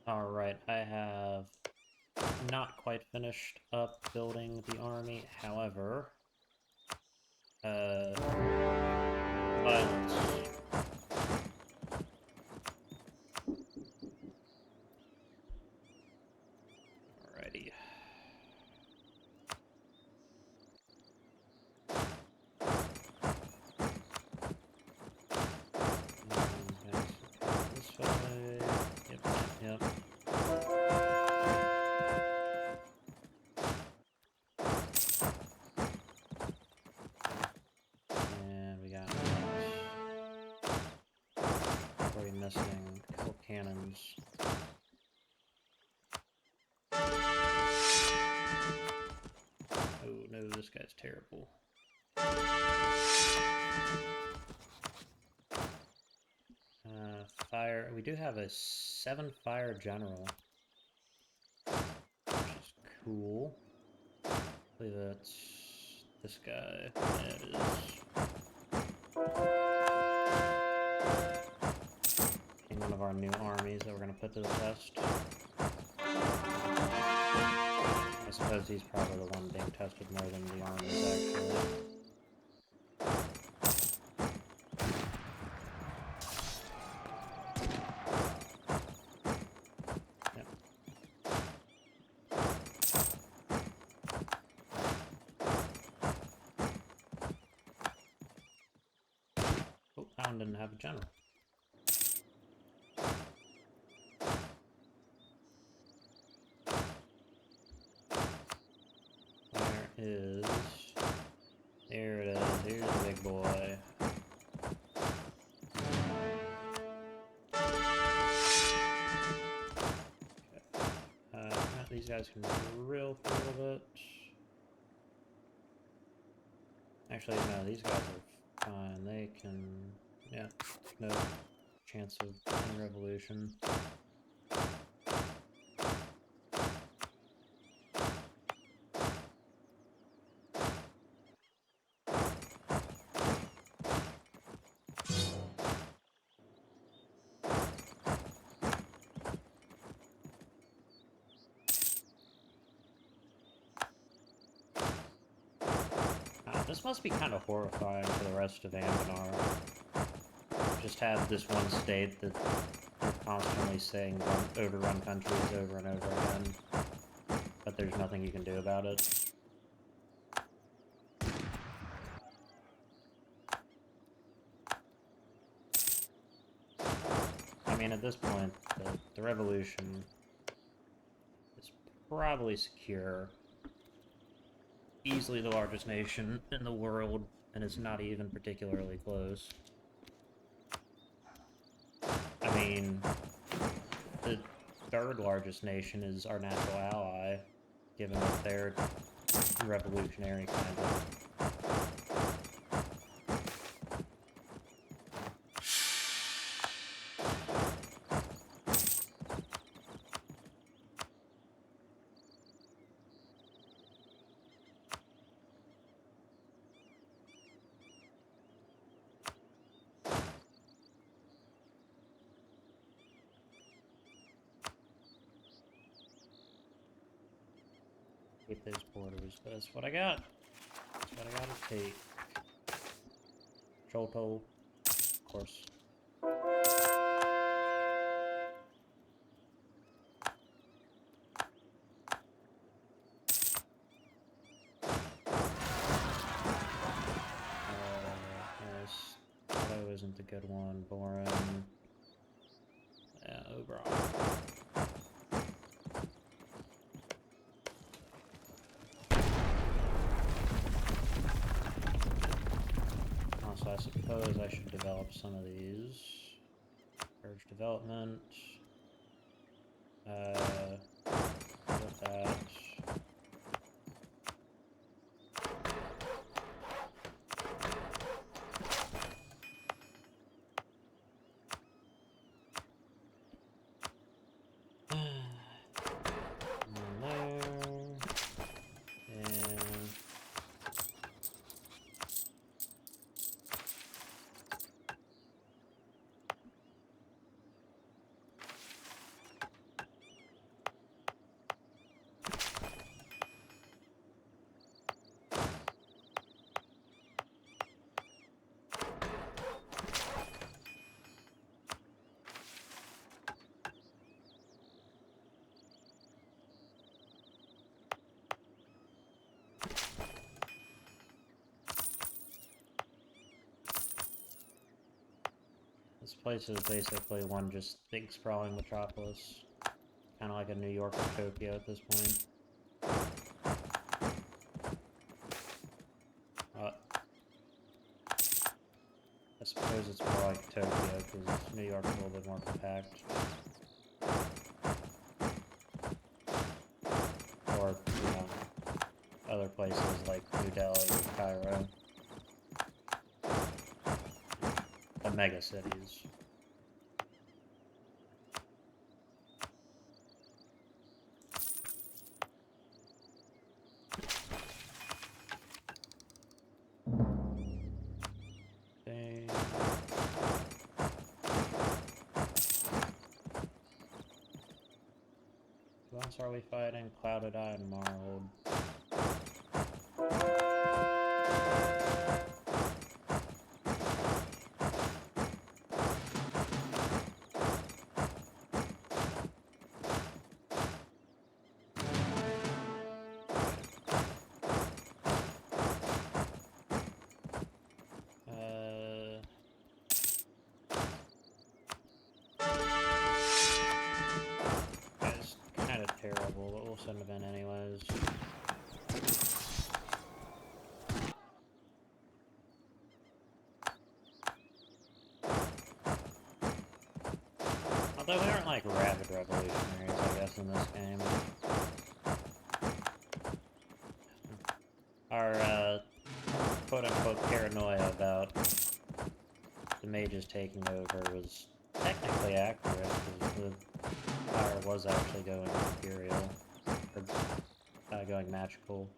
Alright, I have not quite finished up building the army, however... violence. Alrighty. This way. Yep. And we got already missing a couple cannons. Oh no, this guy's terrible. Fire. We do have a 7-fire general, which is cool. I believe that's this guy. Yeah, it is. One of our new armies that we're going to put to the test. I suppose he's probably the one being tested more than the armies, actually. Yep. Oh, that one didn't have a general. There it is. Here's the big boy. Okay. These guys can drill for a little bit. Actually, no, these guys are fine. They can... yeah, no chance of any revolution. This must be kind of horrifying for the rest of Anbennar. Just have this one state that you're constantly saying overrun countries over and over again, but there's nothing you can do about it. I mean, at this point, the revolution is probably secure. Easily the largest nation in the world, and it's not even particularly close. I mean, the third largest nation is our natural ally, given that they're revolutionary, kind of. Keep those borders, but that's what I got. That's what I gotta take. Control, of course. Yes, Otto isn't the good one. Boren. Yeah, Oberon. So I suppose I should develop some of these. Urge development. With that. This place is basically one just big sprawling metropolis. Kind of like a New York or Tokyo at this point. I suppose it's more like Tokyo, because New York's a little bit more compact. Or, you know, other places like New Delhi or Cairo. The mega cities. Who else are we fighting? Clouded Eye and Marled. It's kind of terrible, but we'll send them in anyways. Although we aren't like rabid revolutionaries, I guess, in this game. Our, quote-unquote paranoia about the mages taking over was technically accurate, because the power was actually going Imperial, or going magical.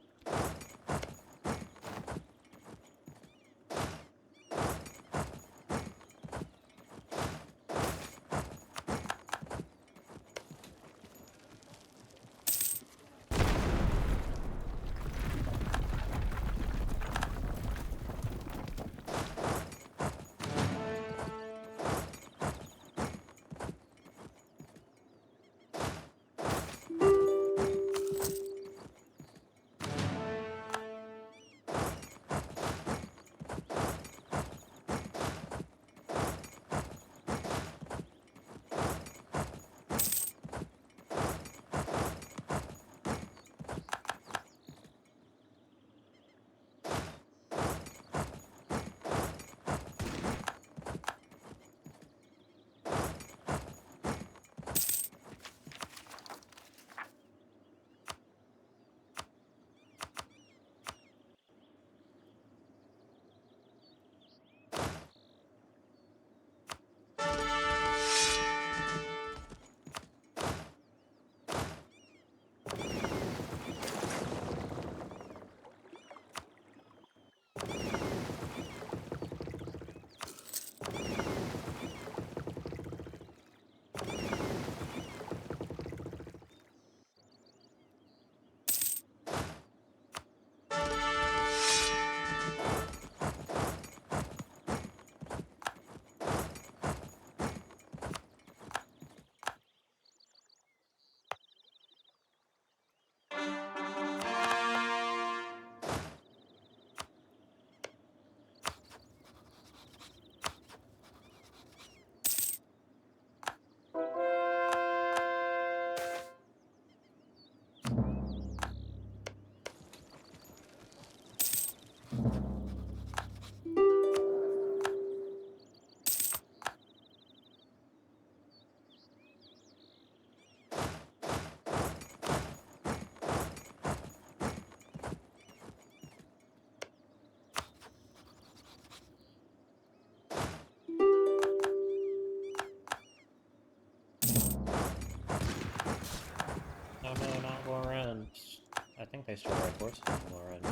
Face to the right forces anymore, and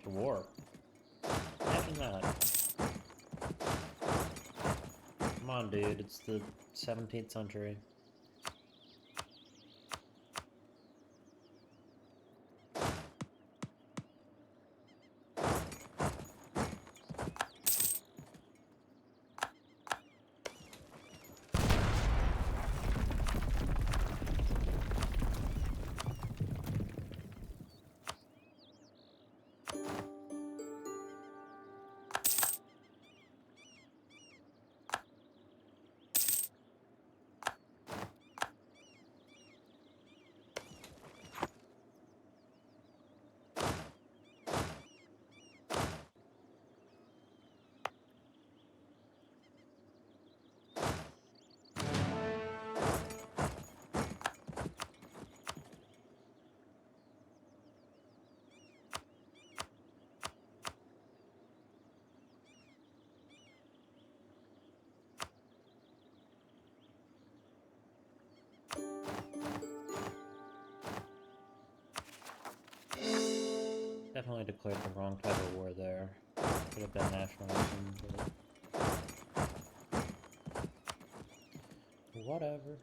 to war. Imagine that. Come on, dude, it's the 17th century. Definitely declared the wrong type of war there. Could have been nationalism, but whatever.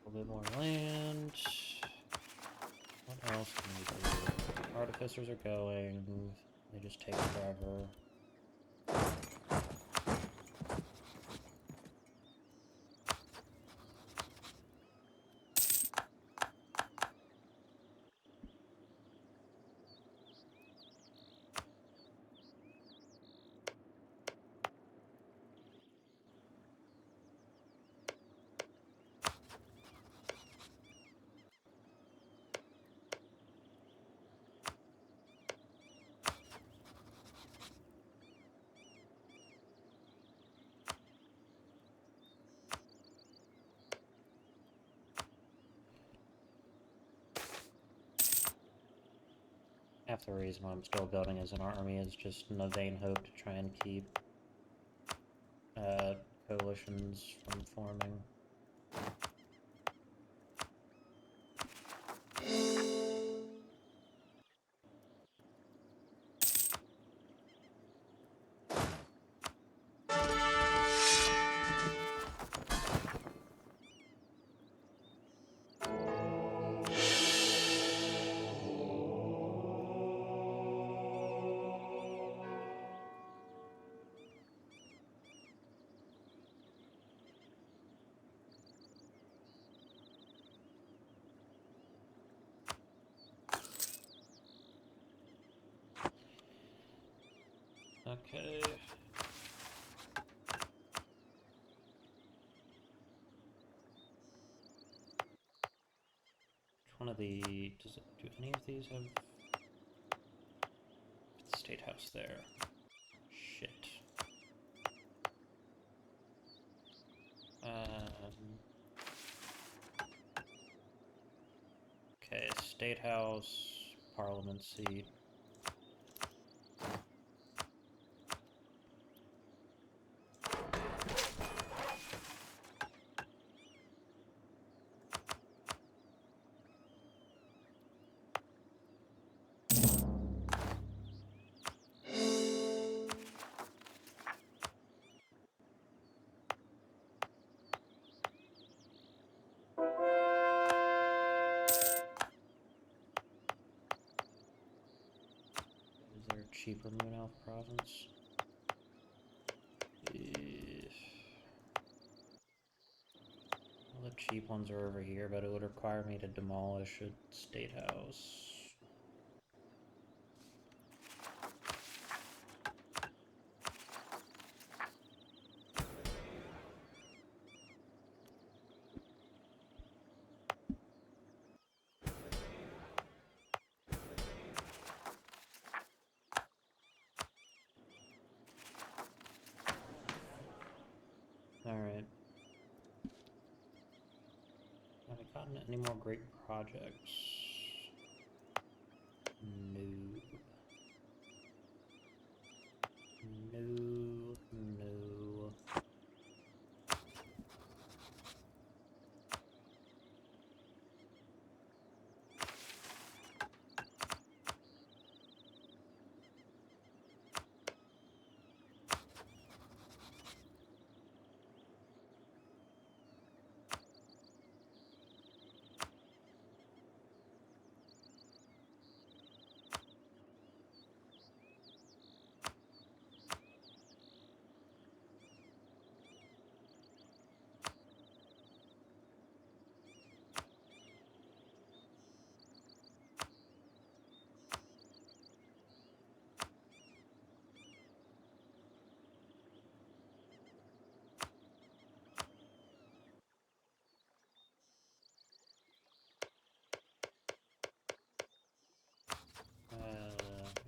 A bit more land. What else can we do? Artificers are going. They just take forever. Half the reason why I'm still building as an army is just in a vain hope to try and keep coalitions from forming. Okay. Which one of the... do any of these have... State House there. Shit. Okay, State House, Parliament seat. Is there a cheaper Moon Elf province? Well, the cheap ones are over here, but it would require me to demolish a State House. Have we gotten any more great projects? No. No. No.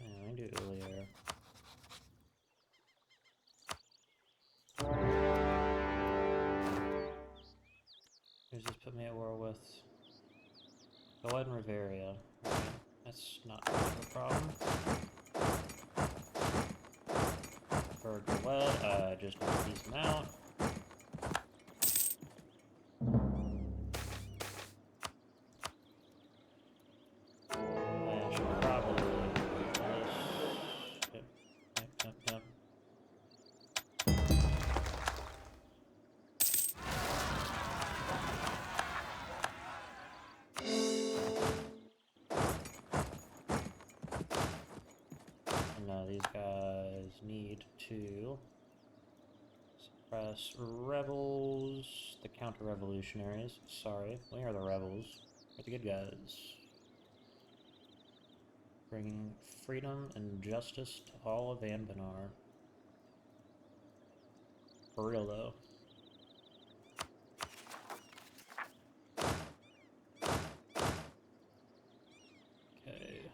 Yeah, I do earlier. Who's this put me at war with? Galed and Riveria. Okay, that's not much of a problem. For Galed, I just need to piece him out. I should probably do this. Yep. And now these guys need to suppress rebels, the counter-revolutionaries. Sorry, we are the rebels. We're the good guys. Bringing freedom and justice to all of Anbennar. For real, though. Okay.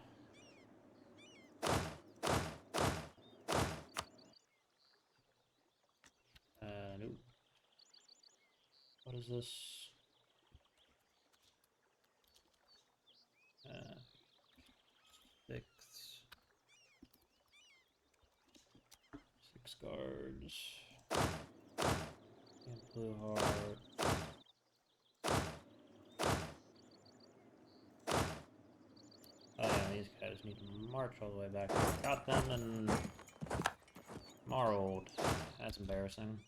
Nope. What is this? Six guards. And blue heart. Oh yeah, these guys need to march all the way back. Got them and marled. That's embarrassing.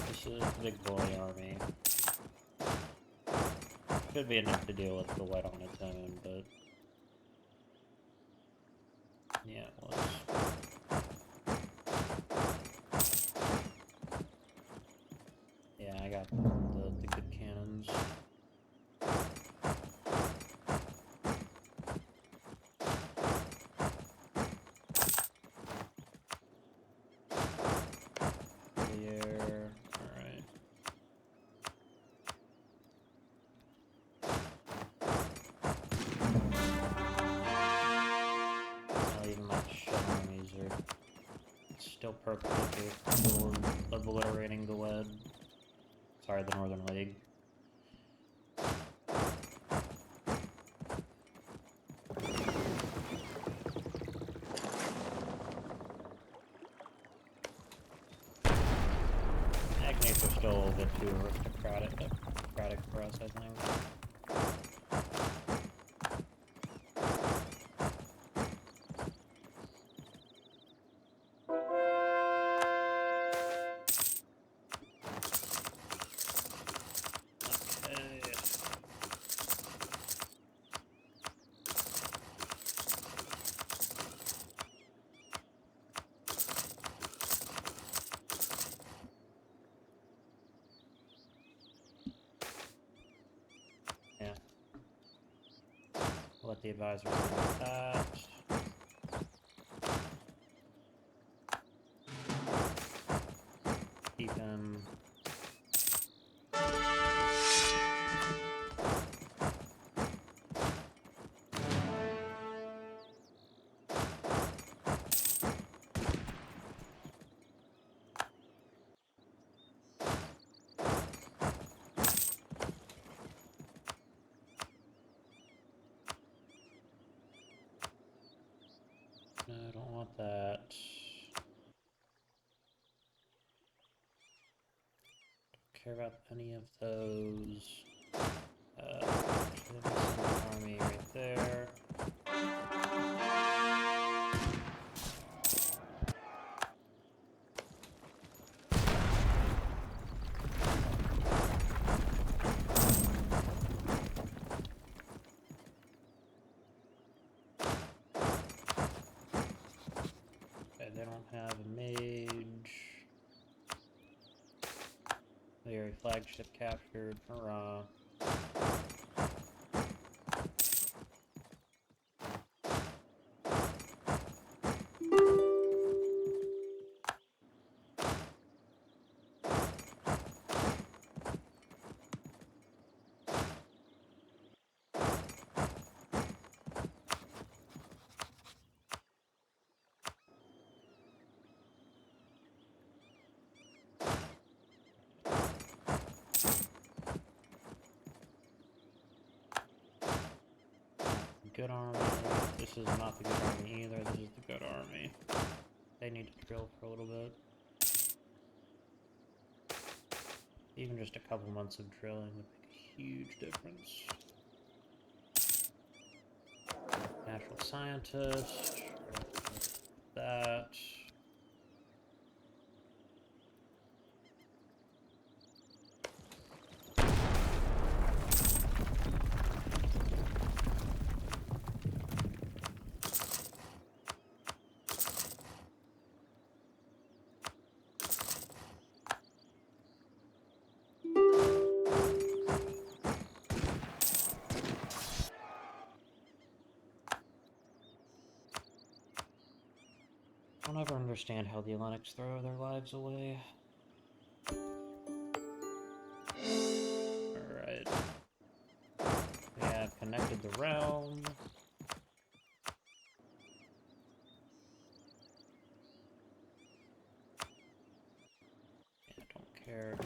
This is the big boy army. Should be enough to deal with the wet on its own, but yeah, it was. Yeah, I got the good cannons. Clear. Alright. Not even my shell enemies are still perfectly capable of obliterating the lead. Sorry, the Northern League. Agnates are still a little bit too aristocratic for us, I think. Let the advisors know that. Keep him. No, I don't want that. Don't care about any of those. Army right there. Okay, they don't have a mage. Their flagship captured. Hurrah. Good army. This is not the good army either. This is the good army. They need to drill for a little bit. Even just a couple months of drilling would make a huge difference. Natural scientist. That. I'll never understand how the Atlantics throw their lives away. Alright. We have connected the realm. Yeah, don't care.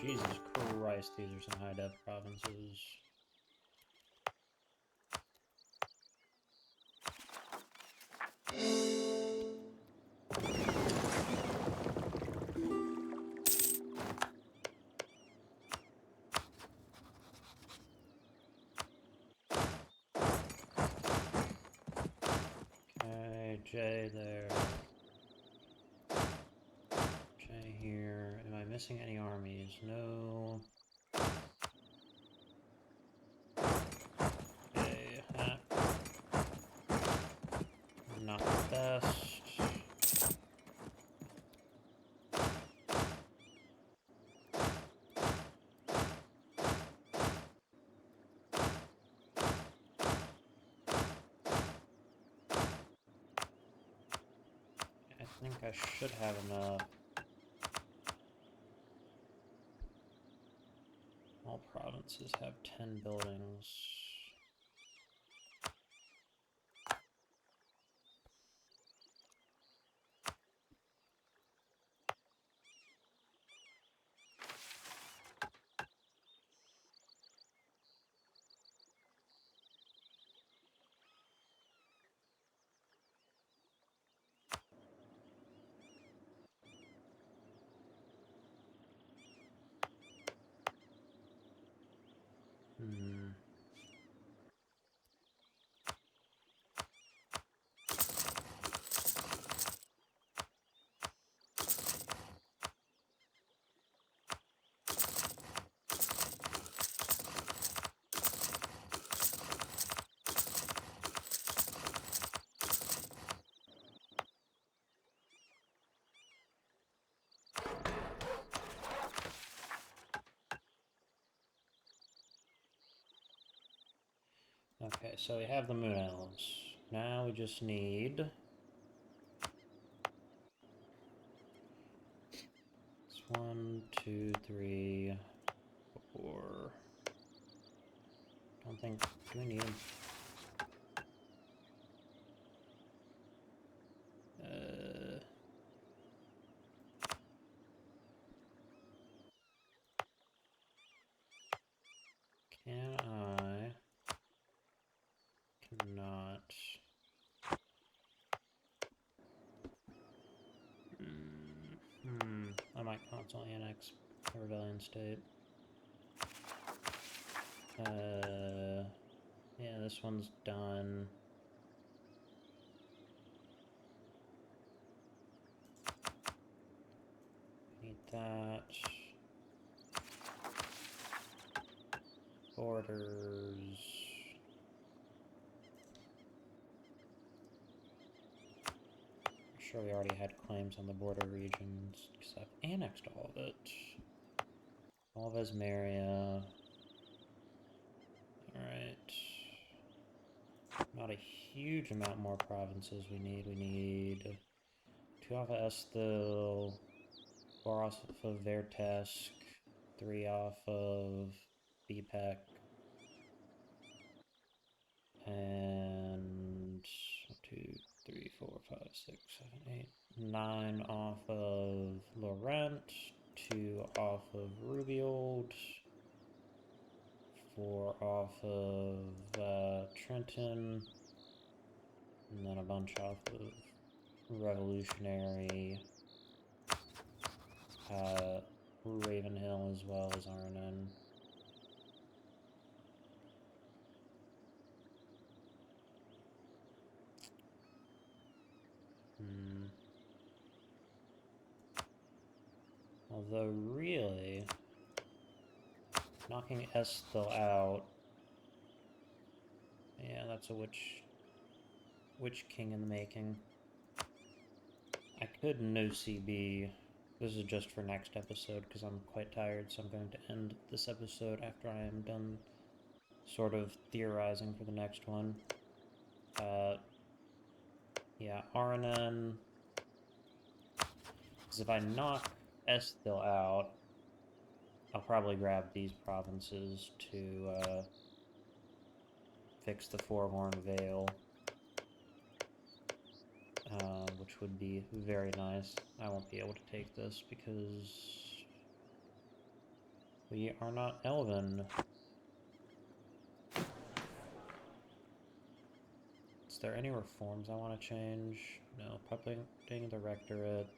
Jesus Christ, these are some high-dev provinces. Okay, J there. J here. Am I missing any armies? No. Okay, hat. Not the best. I think I should have enough. All provinces have 10 buildings. Okay, so we have the Moon Elves. Now we just need... It's 1, 2, 3, 4... Don't think... Do we need them? Can I... Cannot... I might constantly annex a rebellion state. Yeah, this one's done. Need that. Borders. I'm sure we already had claims on the border regions, because I've annexed all of it. All of Esmeria. Alright. Not a huge amount more provinces we need. We need 2 off of Esthil, 4 off of Vertesk, 3 off of BPEC, and 2, 3, 4, 5, 6, 7, 8, 9 off of Laurent, 2 off of Rubiold, 4 off of Trenton, and then a bunch off of Revolutionary, Ravenhill, as well as Arnon. Although, really, knocking Esthil out... Yeah, that's a witch king in the making. I could no CB. This is just for next episode, because I'm quite tired, so I'm going to end this episode after I am done sort of theorizing for the next one. Yeah, Arnon. Because if I knock Esthil out, I'll probably grab these provinces to fix the Forehorn Vale, which would be very nice. I won't be able to take this because we are not Elven. Is there any reforms I want to change? No, publishing the Rectorate.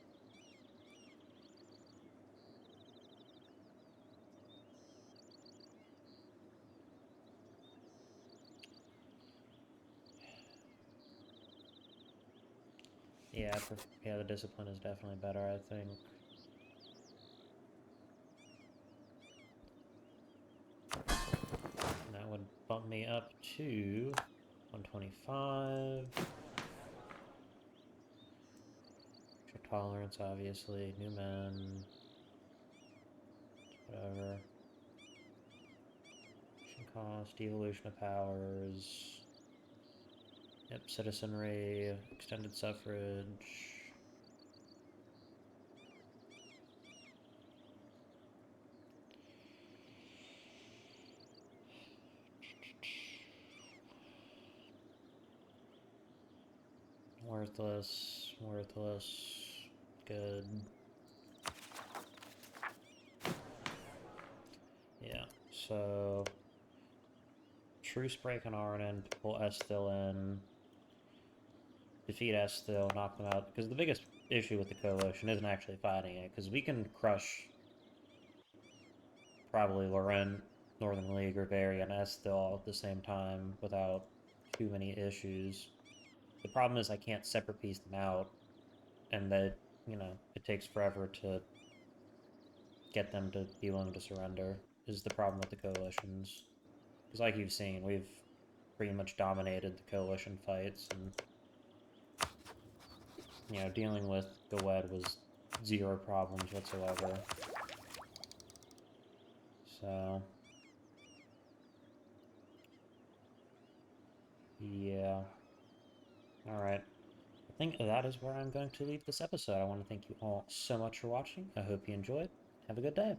Yeah, the discipline is definitely better, I think. And that would bump me up to 125. Extra tolerance, obviously. New men. Whatever. Cost, evolution of powers. Yep, citizenry, extended suffrage. Worthless, good. Yeah, so truce break on Arnon to pull Esthil in, defeat Esthil, knock them out, because the biggest issue with the coalition isn't actually fighting it, because we can crush probably Laurent, Northern League, Bavaria, and Esthil all at the same time without too many issues. The problem is I can't separate piece them out, and that, you know, it takes forever to get them to be willing to surrender, is the problem with the coalitions. Because like you've seen, we've pretty much dominated the coalition fights, and, you know, dealing with Gawed was 0 problems whatsoever. So... Yeah. Alright. I think that is where I'm going to leave this episode. I want to thank you all so much for watching. I hope you enjoyed. Have a good day.